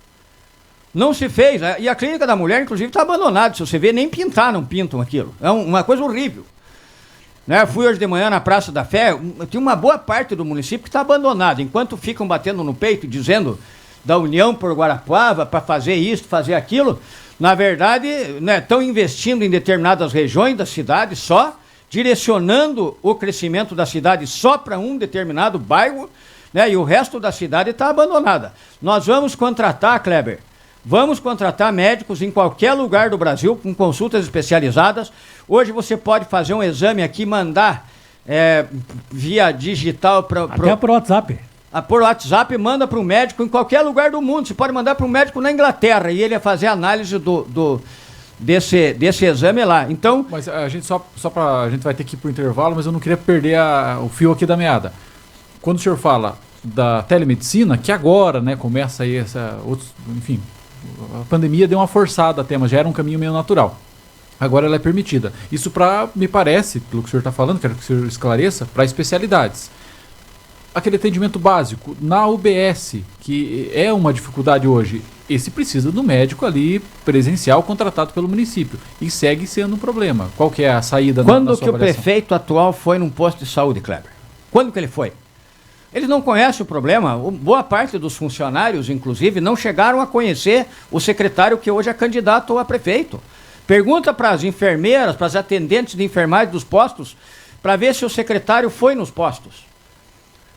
Não se fez, e a Clínica da Mulher, inclusive, está abandonada. Se você vê, nem pintar não pintam aquilo. É uma coisa horrível. Né? Fui hoje de manhã na Praça da Fé, tem uma boa parte do município que está abandonada. Enquanto ficam batendo no peito e dizendo da União por Guarapuava para fazer isso, fazer aquilo, na verdade, estão investindo em determinadas regiões da cidade só, direcionando o crescimento da cidade só para um determinado bairro, né? E o resto da cidade está abandonada. Nós vamos contratar, Kleber, vamos contratar médicos em qualquer lugar do Brasil com consultas especializadas. Hoje você pode fazer um exame aqui, mandar via digital até por WhatsApp. Por WhatsApp, manda para um médico em qualquer lugar do mundo. Você pode mandar para um médico na Inglaterra e ele vai fazer análise desse exame lá. Então, mas a gente a gente vai ter que ir para o intervalo, mas eu não queria perder o fio aqui da meada. Quando o senhor fala da telemedicina, que agora, né, começa aí enfim, a pandemia deu uma forçada até, mas já era um caminho meio natural. Agora ela é permitida. Isso me parece, pelo que o senhor está falando, quero que o senhor esclareça, para especialidades. Aquele atendimento básico na UBS, que é uma dificuldade hoje, esse precisa do médico ali presencial contratado pelo município e segue sendo um problema. Qual que é a saída Quando na sua que avaliação? O prefeito atual foi num posto de saúde, Kleber? Quando que ele foi? Eles não conhecem o problema. Boa parte dos funcionários, inclusive, não chegaram a conhecer o secretário que hoje é candidato a prefeito. Pergunta para as enfermeiras, para as atendentes de enfermagem dos postos, para ver se o secretário foi nos postos.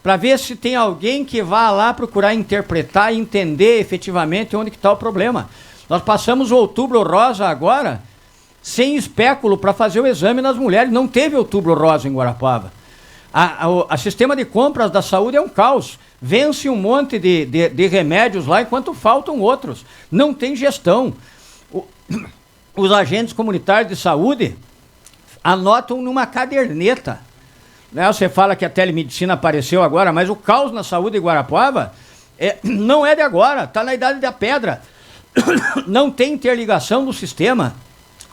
Para ver se tem alguém que vá lá procurar interpretar e entender efetivamente onde que está o problema. Nós passamos o Outubro Rosa agora sem espéculo para fazer o exame nas mulheres. Não teve Outubro Rosa em Guarapuava. A sistema de compras da saúde é um caos. Vence um monte de remédios lá enquanto faltam outros. Não tem gestão. Os agentes comunitários de saúde anotam numa caderneta. Você fala que a telemedicina apareceu agora, mas o caos na saúde de Guarapuava não é de agora, está na idade da pedra. Não tem interligação do sistema,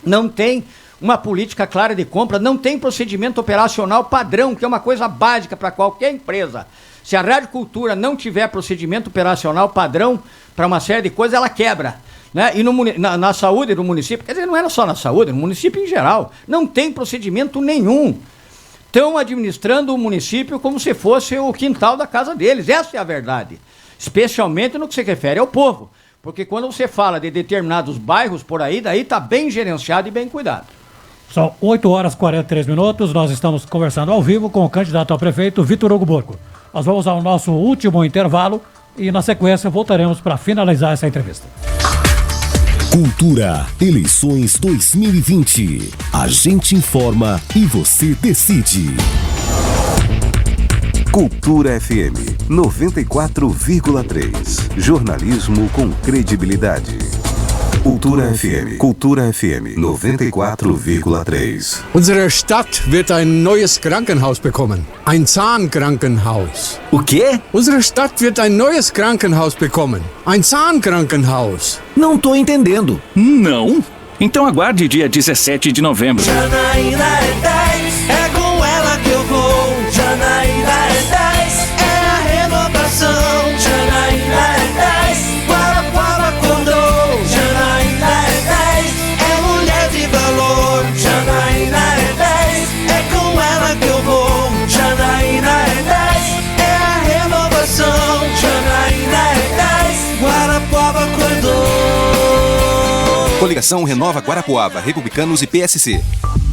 não tem uma política clara de compra, não tem procedimento operacional padrão, que é uma coisa básica para qualquer empresa. Se a Radiocultura não tiver procedimento operacional padrão para uma série de coisas, ela quebra. Né? E na saúde do município, quer dizer, não era só na saúde, no município em geral, não tem procedimento nenhum. Estão administrando o município como se fosse o quintal da casa deles. Essa é a verdade. Especialmente no que se refere ao povo. Porque quando você fala de determinados bairros por aí, daí está bem gerenciado e bem cuidado. São 8h43. Nós estamos conversando ao vivo com o candidato a prefeito, Vitor Hugo Borgo. Nós vamos ao nosso último intervalo e na sequência voltaremos para finalizar essa entrevista. Cultura, eleições 2020. A gente informa e você decide. Cultura FM 94,3. Jornalismo com credibilidade. Cultura FM 94,3. Unsere Stadt wird ein neues Krankenhaus bekommen. Ein Zahnkrankenhaus. O quê? Unsere Stadt wird ein neues Krankenhaus bekommen. Ein Zahnkrankenhaus. Não tô entendendo. Não? Então aguarde dia 17 de novembro. Janaína é 10, é com ela que eu vou. Janaína é 10, é a renovação. Janaína é 10, Guarapuava acordou. Janaína é 10, é mulher de valor. Janaína é 10, é com ela que eu vou. Janaína é 10, é a renovação. Janaína é 10, Guarapuava acordou. Coligação Renova Guarapuava, Republicanos e PSC.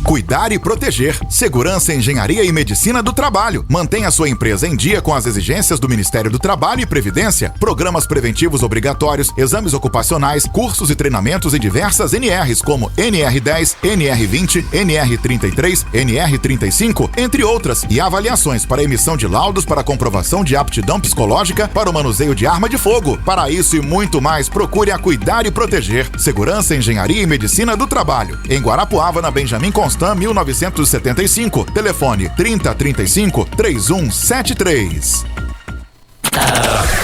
Cuidar e proteger. Segurança, engenharia e medicina do trabalho. Mantenha sua empresa em dia com as exigências do Ministério do Trabalho e Previdência. Programas preventivos obrigatórios, exames ocupacionais, cursos e treinamentos em diversas NRs como NR10, NR20, NR33, NR35, entre outras, e avaliações para emissão de laudos para comprovação de aptidão psicológica para o manuseio de arma de fogo. Para isso e muito mais, procure a Cuidar e Proteger. Segurança, engenharia e medicina do trabalho. Em Guarapuava, na Benjamin Constant, 1975. Telefone 3035-3173.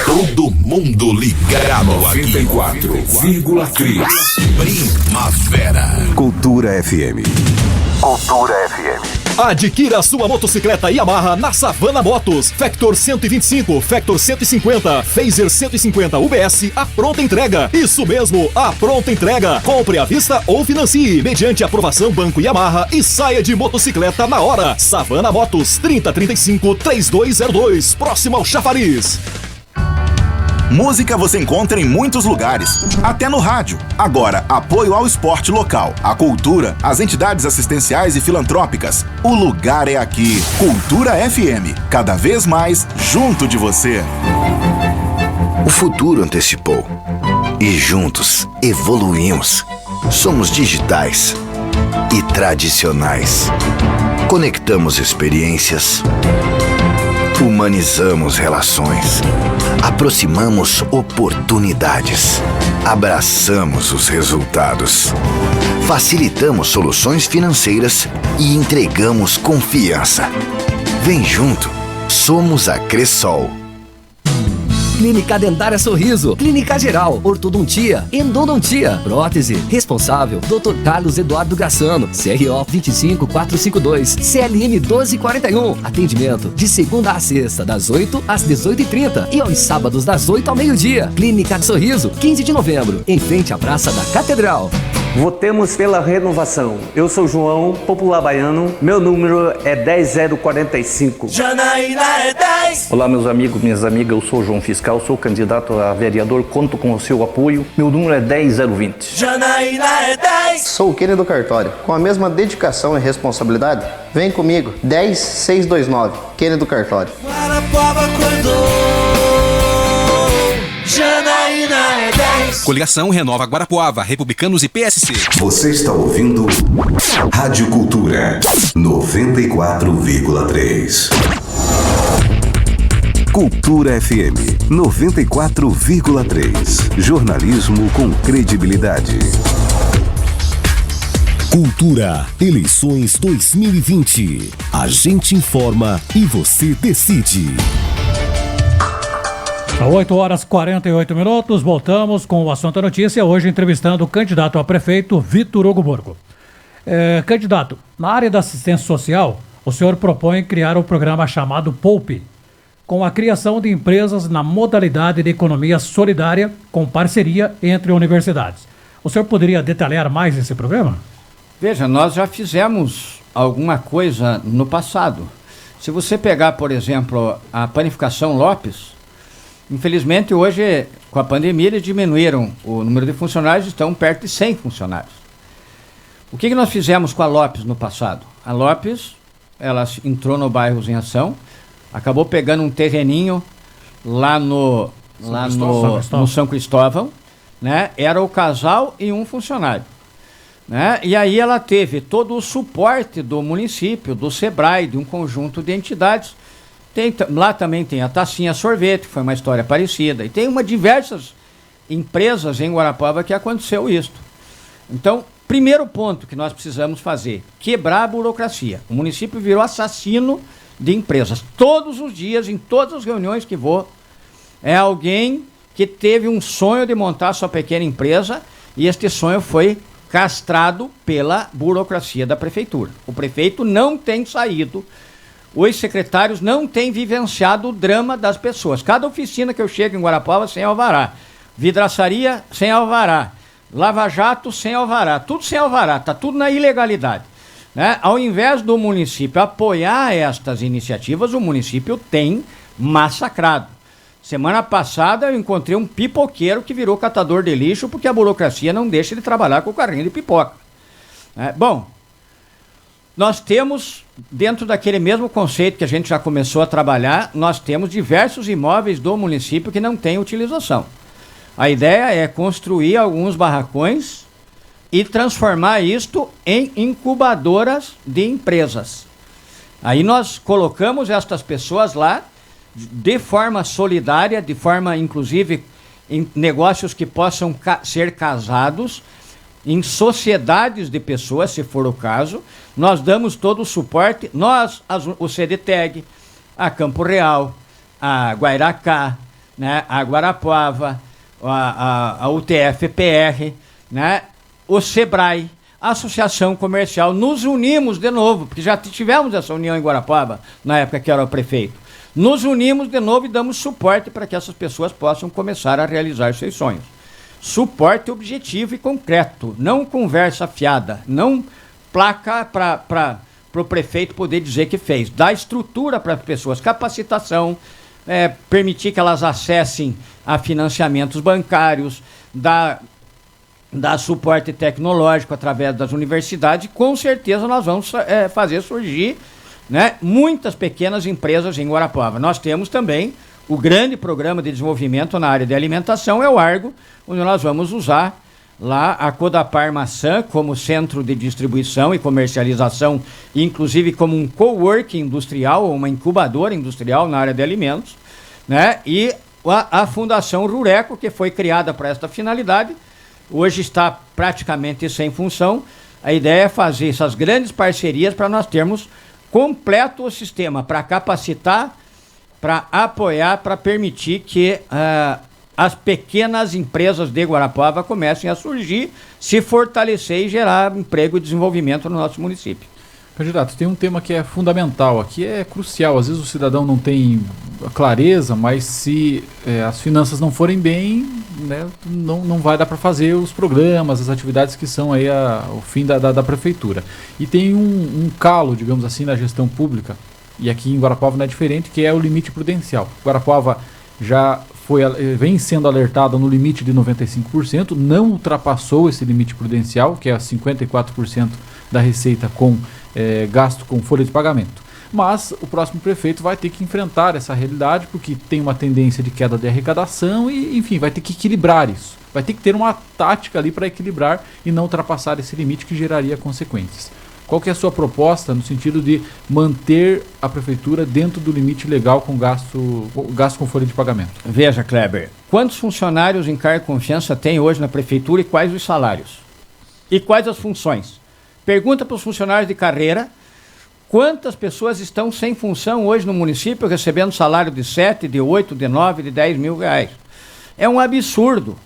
Todo mundo ligado. 94,3. Primavera. Cultura FM. Cultura FM. Adquira a sua motocicleta Yamaha na Savana Motos. Factor 125, Factor 150, Phaser 150 UBS, a pronta entrega. Isso mesmo, a pronta entrega. Compre à vista ou financie, mediante aprovação Banco Yamaha e saia de motocicleta na hora. Savana Motos, 3035-3202, próximo ao Chafariz. Música você encontra em muitos lugares, até no rádio. Agora, apoio ao esporte local, à cultura, às entidades assistenciais e filantrópicas. O lugar é aqui. Cultura FM, cada vez mais junto de você. O futuro antecipou e juntos evoluímos. Somos digitais e tradicionais. Conectamos experiências, humanizamos relações, aproximamos oportunidades, abraçamos os resultados, facilitamos soluções financeiras e entregamos confiança. Vem junto, somos a Cressol. Clínica Dentária Sorriso, Clínica Geral, Ortodontia, Endodontia, Prótese, responsável, Dr. Carlos Eduardo Graçano, CRO 25452, CLM 1241, atendimento de segunda a sexta, das 8 às 18h30 e aos sábados das 8 ao meio-dia. Clínica Sorriso, 15 de novembro, em frente à Praça da Catedral. Votemos pela renovação. Eu sou João, popular baiano. Meu número é 10045. Janaína é 10. Olá, meus amigos, minhas amigas. Eu sou João Fiscal, sou candidato a vereador. Conto com o seu apoio. Meu número é 10020. Janaína é 10. Sou o Kenny do Cartório. Com a mesma dedicação e responsabilidade, vem comigo. 10629. Kenny do Cartório. Guarapuava acordou. Janaína é 10. Coligação Renova Guarapuava, Republicanos e PSC. Você está ouvindo Rádio Cultura 94,3. Cultura FM 94,3. Jornalismo com credibilidade. Cultura, eleições 2020. A gente informa e você decide. São 8h48, voltamos com o assunto da notícia, hoje entrevistando o candidato a prefeito, Vitor Hugo Burgo. Candidato, na área da assistência social, o senhor propõe criar um programa chamado Poupe, com a criação de empresas na modalidade de economia solidária, com parceria entre universidades. O senhor poderia detalhar mais esse programa? Veja, nós já fizemos alguma coisa no passado. Se você pegar, por exemplo, a Panificação Lopes, infelizmente, hoje, com a pandemia, eles diminuíram o número de funcionários, estão perto de 100 funcionários. O que nós fizemos com a Lopes no passado? A Lopes, ela entrou no bairro em Ação, acabou pegando um terreninho lá no São Cristóvão, né? Era o casal e um funcionário, né? E aí ela teve todo o suporte do município, do SEBRAE, de um conjunto de entidades. Lá também tem a Tacinha Sorvete, que foi uma história parecida. E tem diversas empresas em Guarapuava que aconteceu isso. Então, primeiro ponto que nós precisamos fazer, quebrar a burocracia. O município virou assassino de empresas. Todos os dias, em todas as reuniões que vou, é alguém que teve um sonho de montar sua pequena empresa e este sonho foi castrado pela burocracia da prefeitura. O prefeito não tem saído. Os secretários não têm vivenciado o drama das pessoas. Cada oficina que eu chego em Guarapuava sem alvará. Vidraçaria sem alvará. Lava Jato sem alvará. Tudo sem alvará. Está tudo na ilegalidade, né? Ao invés do município apoiar estas iniciativas, o município tem massacrado. Semana passada eu encontrei um pipoqueiro que virou catador de lixo porque a burocracia não deixa ele trabalhar com o carrinho de pipoca. Bom, nós temos, dentro daquele mesmo conceito que a gente já começou a trabalhar, nós temos diversos imóveis do município que não têm utilização. A ideia é construir alguns barracões e transformar isto em incubadoras de empresas. Aí nós colocamos estas pessoas lá de forma solidária, de forma inclusive em negócios que possam ser casados, em sociedades de pessoas, se for o caso. Nós damos todo o suporte, o CDTEG, a Campo Real, a Guairacá, né, a Guarapuava, a UTF-PR, né, o SEBRAE, associação comercial. Nos unimos de novo, porque já tivemos essa união em Guarapuava, na época que era o prefeito. Nos unimos de novo e damos suporte para que essas pessoas possam começar a realizar seus sonhos. Suporte objetivo e concreto, não conversa fiada, não placa para o prefeito poder dizer que fez. Dá estrutura para as pessoas, capacitação, permitir que elas acessem a financiamentos bancários, dar suporte tecnológico através das universidades. Com certeza nós vamos fazer surgir, né, muitas pequenas empresas em Guarapuava. Nós temos também o grande programa de desenvolvimento na área de alimentação, é o Argo, onde nós vamos usar lá a Codapar Maçã como centro de distribuição e comercialização, inclusive como um coworking industrial, ou uma incubadora industrial na área de alimentos, né? E a Fundação Rureco, que foi criada para esta finalidade, hoje está praticamente sem função. A ideia é fazer essas grandes parcerias para nós termos completo o sistema, para capacitar, para apoiar, para permitir que as pequenas empresas de Guarapuava comecem a surgir, se fortalecer e gerar emprego e desenvolvimento no nosso município. Candidato, tem um tema que é fundamental aqui, é crucial. Às vezes o cidadão não tem clareza, mas se as finanças não forem bem, né, não vai dar para fazer os programas, as atividades que são aí o fim da prefeitura. E tem um calo, digamos assim, na gestão pública, e aqui em Guarapuava não é diferente, que é o limite prudencial. Guarapuava já vem sendo alertada no limite de 95%, não ultrapassou esse limite prudencial, que é 54% da receita com gasto com folha de pagamento. Mas o próximo prefeito vai ter que enfrentar essa realidade, porque tem uma tendência de queda de arrecadação e, enfim, vai ter que equilibrar isso. Vai ter que ter uma tática ali para equilibrar e não ultrapassar esse limite que geraria consequências. Qual que é a sua proposta no sentido de manter a prefeitura dentro do limite legal com gasto com folha de pagamento? Veja, Kleber, quantos funcionários em cargo de confiança tem hoje na prefeitura e quais os salários? E quais as funções? Pergunta para os funcionários de carreira quantas pessoas estão sem função hoje no município recebendo salário de 7, de 8, de 9, de 10 mil reais. É um absurdo.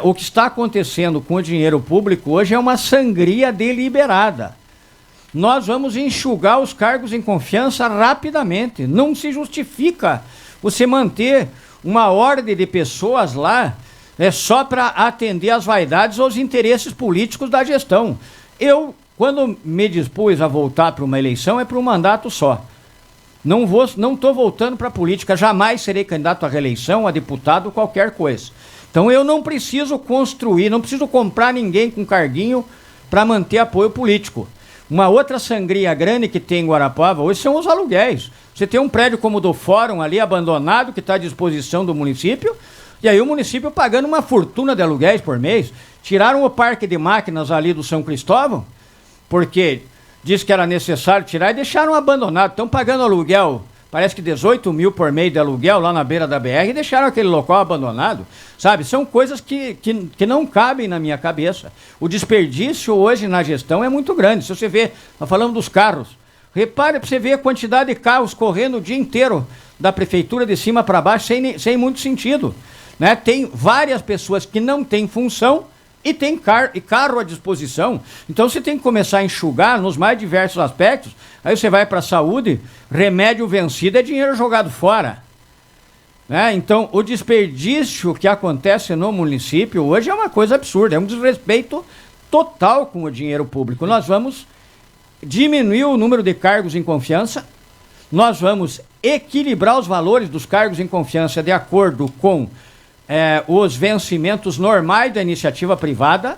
O que está acontecendo com o dinheiro público hoje é uma sangria deliberada. Nós vamos enxugar os cargos em confiança rapidamente. Não se justifica você manter uma ordem de pessoas lá só para atender às vaidades ou aos interesses políticos da gestão. Eu, quando me dispus a voltar para uma eleição, é para um mandato só. Não estou voltando para a política, jamais serei candidato à reeleição, a deputado, qualquer coisa. Então eu não preciso construir, não preciso comprar ninguém com carguinho para manter apoio político. Uma outra sangria grande que tem em Guarapuava hoje são os aluguéis. Você tem um prédio como o do Fórum ali, abandonado, que está à disposição do município, e aí o município pagando uma fortuna de aluguéis por mês. Tiraram o parque de máquinas ali do São Cristóvão, porque disse que era necessário tirar e deixaram abandonado. Estão pagando aluguel, parece que 18 mil por mês de aluguel lá na beira da BR e deixaram aquele local abandonado. Sabe, são coisas que não cabem na minha cabeça. O desperdício hoje na gestão é muito grande. Se você vê, nós falamos dos carros, repare para você ver a quantidade de carros correndo o dia inteiro da prefeitura de cima para baixo sem muito sentido, né? Tem várias pessoas que não têm função e tem carro à disposição. Então você tem que começar a enxugar nos mais diversos aspectos. Aí você vai para a saúde, remédio vencido é dinheiro jogado fora, né? Então o desperdício que acontece no município hoje é uma coisa absurda, é um desrespeito total com o dinheiro público. Nós vamos diminuir o número de cargos em confiança, nós vamos equilibrar os valores dos cargos em confiança de acordo com os vencimentos normais da iniciativa privada,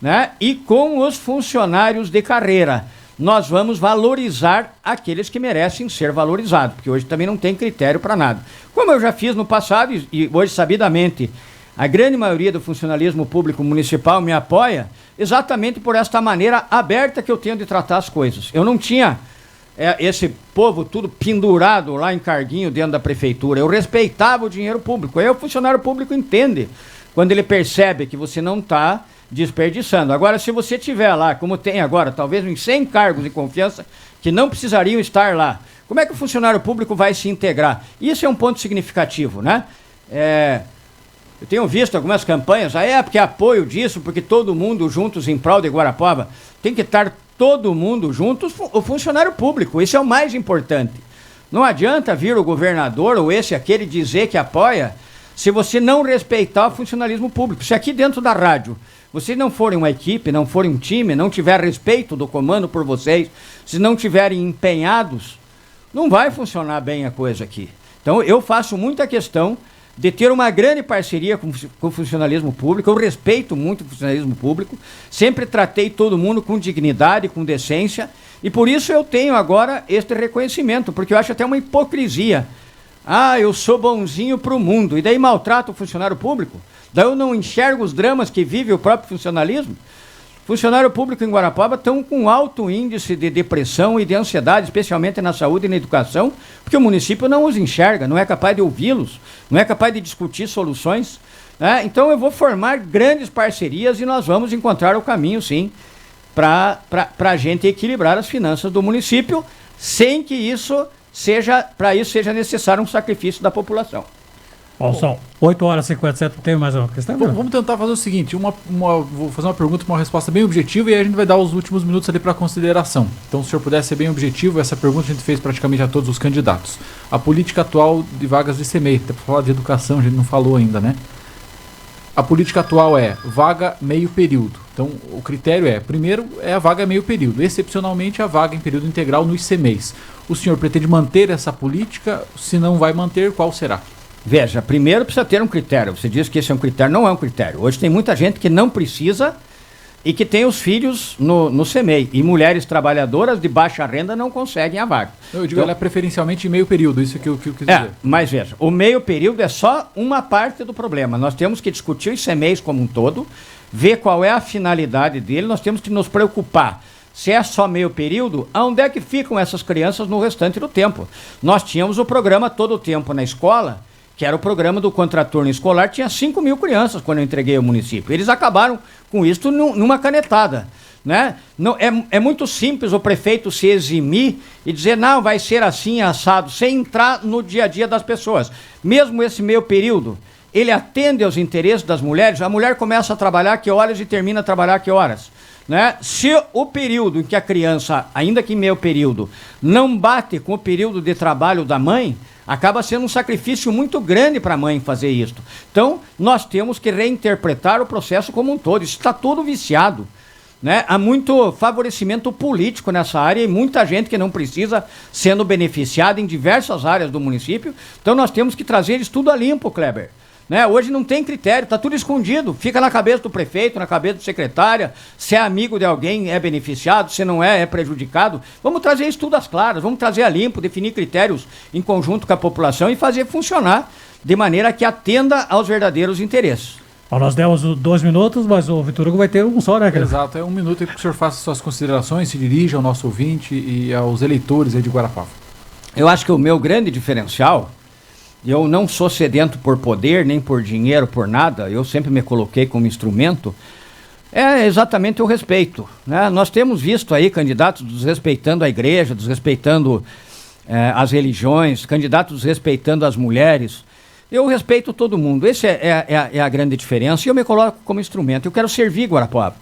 né? E com os funcionários de carreira. Nós vamos valorizar aqueles que merecem ser valorizados, porque hoje também não tem critério para nada. Como eu já fiz no passado e hoje sabidamente a grande maioria do funcionalismo público municipal me apoia, exatamente por esta maneira aberta que eu tenho de tratar as coisas. Eu não tinha esse povo tudo pendurado lá em carguinho dentro da prefeitura. Eu respeitava o dinheiro público. Aí o funcionário público entende quando ele percebe que você não está desperdiçando. Agora, se você tiver lá, como tem agora, talvez uns 100 cargos de confiança que não precisariam estar lá, como é que o funcionário público vai se integrar? Isso é um ponto significativo, né? Eu tenho visto algumas campanhas, porque apoio disso, porque todo mundo juntos em prol de Guarapuava. Tem que estar todo mundo juntos, o funcionário público, isso é o mais importante. Não adianta vir o governador ou aquele dizer que apoia, se você não respeitar o funcionalismo público. Se aqui dentro da rádio vocês não forem uma equipe, não forem um time, não tiver respeito do comando por vocês, se não tiverem empenhados, não vai funcionar bem a coisa aqui. Então eu faço muita questão de ter uma grande parceria com o funcionalismo público. Eu respeito muito o funcionalismo público, sempre tratei todo mundo com dignidade, com decência, e por isso eu tenho agora este reconhecimento, porque eu acho até uma hipocrisia. Eu sou bonzinho para o mundo, e daí maltrato o funcionário público? Daí eu não enxergo os dramas que vive o próprio funcionalismo? Funcionário público em Guarapuava estão com alto índice de depressão e de ansiedade, especialmente na saúde e na educação, porque o município não os enxerga, não é capaz de ouvi-los, não é capaz de discutir soluções, né? Então eu vou formar grandes parcerias e nós vamos encontrar o caminho, sim, para a gente equilibrar as finanças do município, sem que isso seja necessário um sacrifício da população. Bom, são 8h57, tem mais uma questão? Vamos tentar fazer o seguinte, vou fazer uma pergunta com uma resposta bem objetiva e aí a gente vai dar os últimos minutos ali para consideração. Então, se o senhor puder ser bem objetivo, essa pergunta a gente fez praticamente a todos os candidatos. A política atual de vagas de CMEI, até para falar de educação, a gente não falou ainda, né? A política atual é vaga meio período. Então, o critério primeiro é a vaga meio período, excepcionalmente a vaga em período integral nos CMEIs. O senhor pretende manter essa política? Se não vai manter, qual será? Veja, primeiro precisa ter um critério. Você diz que esse é um critério, não é um critério. Hoje tem muita gente que não precisa e que tem os filhos no CMEI. E mulheres trabalhadoras de baixa renda não conseguem a vaga. Eu digo, ela é preferencialmente em meio período, isso que eu quis dizer. Mas veja, o meio período é só uma parte do problema. Nós temos que discutir os CMEIs como um todo, ver qual é a finalidade dele, nós temos que nos preocupar. Se é só meio período, aonde é que ficam essas crianças no restante do tempo? Nós tínhamos o programa Todo o Tempo na Escola, que era o programa do contraturno escolar, tinha 5 mil crianças quando eu entreguei ao município. Eles acabaram com isso numa canetada, né? Não, é muito simples o prefeito se eximir e dizer, não, vai ser assim, assado, sem entrar no dia a dia das pessoas. Mesmo esse meio período, ele atende aos interesses das mulheres. A mulher começa a trabalhar que horas e termina a trabalhar que horas, né? Se o período em que a criança, ainda que em meio período, não bate com o período de trabalho da mãe, acaba sendo um sacrifício muito grande para a mãe fazer isso. Então, nós temos que reinterpretar o processo como um todo. Isso está tudo viciado, né? Há muito favorecimento político nessa área e muita gente que não precisa sendo beneficiada em diversas áreas do município. Então, nós temos que trazer isso tudo a limpo, Kleber. Né? Hoje não tem critério, está tudo escondido, fica na cabeça do prefeito, na cabeça do secretário, se é amigo de alguém é beneficiado, se não é prejudicado. Vamos trazer isso tudo às claras, vamos trazer a limpo, definir critérios em conjunto com a população e fazer funcionar de maneira que atenda aos verdadeiros interesses. Bom, nós demos 2 minutos, mas o Vitor Hugo vai ter um só, né? Exato, é 1 minuto para que o senhor faça suas considerações, se dirija ao nosso ouvinte e aos eleitores aí de Guarapuava. Eu acho que o meu grande diferencial, eu não sou sedento por poder, nem por dinheiro, por nada, eu sempre me coloquei como instrumento, é exatamente o respeito, né? Nós temos visto aí candidatos desrespeitando a igreja, desrespeitando as religiões, candidatos desrespeitando as mulheres. Eu respeito todo mundo, essa é a grande diferença, e eu me coloco como instrumento. Eu quero servir Guarapuava,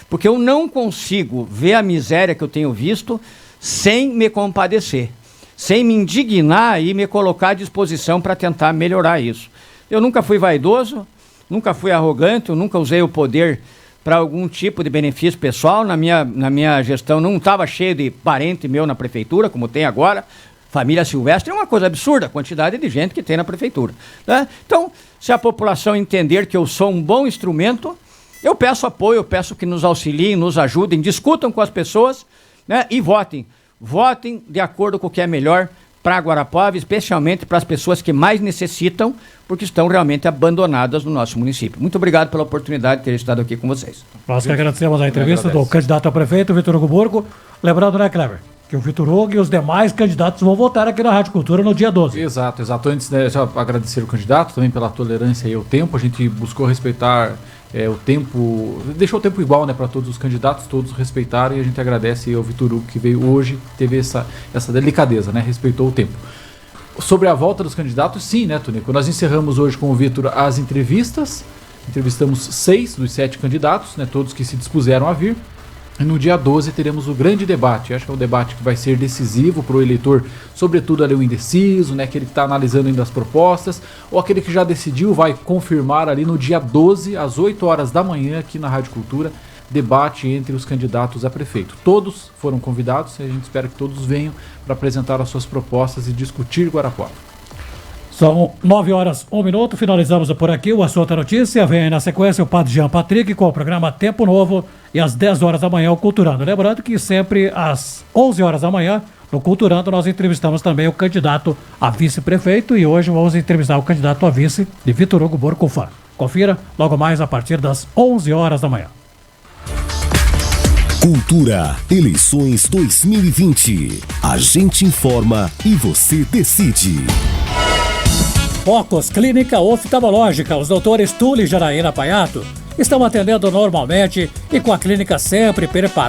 porque eu não consigo ver a miséria que eu tenho visto sem me compadecer, sem me indignar e me colocar à disposição para tentar melhorar isso. Eu nunca fui vaidoso, nunca fui arrogante, eu nunca usei o poder para algum tipo de benefício pessoal. Na minha gestão não estava cheio de parente meu na prefeitura, como tem agora. Família Silvestre é uma coisa absurda, a quantidade de gente que tem na prefeitura, né? Então, se a população entender que eu sou um bom instrumento, eu peço apoio, eu peço que nos auxiliem, nos ajudem, discutam com as pessoas, né? E votem. Votem de acordo com o que é melhor para Guarapuava, especialmente para as pessoas que mais necessitam, porque estão realmente abandonadas no nosso município. Muito obrigado pela oportunidade de ter estado aqui com vocês. Nós que agradecemos a entrevista do candidato a prefeito, Vitor Hugo Burgo. Lembrando, né, Kleber, que o Vitor Hugo e os demais candidatos vão votar aqui na Rádio Cultura no dia 12. Exato. Antes de agradecer o candidato também pela tolerância e o tempo, a gente buscou respeitar o tempo, deixou o tempo igual, né, para todos os candidatos, todos respeitaram, e a gente agradece ao Vitor Hugo que veio hoje, teve essa delicadeza, né, respeitou o tempo. Sobre a volta dos candidatos, sim, né, Tonico? Nós encerramos hoje com o Vitor as entrevistas. Entrevistamos 6 dos 7 candidatos, né, todos que se dispuseram a vir. E no dia 12 teremos o grande debate. Acho que é um debate que vai ser decisivo para o eleitor, sobretudo ali o indeciso, né, aquele que está analisando ainda as propostas, ou aquele que já decidiu, vai confirmar ali no dia 12, às 8 horas da manhã, aqui na Rádio Cultura, debate entre os candidatos a prefeito. Todos foram convidados e a gente espera que todos venham para apresentar as suas propostas e discutir Guarapuava. São 9 horas, 1 minuto, finalizamos por aqui o Assunto é Notícia. Vem aí na sequência o Padre Jean Patrick com o programa Tempo Novo e às 10 horas da manhã o Culturando. Lembrando que sempre às 11 horas da manhã, no Culturando, nós entrevistamos também o candidato a vice-prefeito e hoje vamos entrevistar o candidato a vice de Vitor Hugo Borcufá. Confira logo mais a partir das 11 horas da manhã. Cultura, eleições 2020. A gente informa e você decide. Focus Clínica Oftalmológica, os doutores Túlio e Janaína Paiato estão atendendo normalmente e com a clínica sempre preparada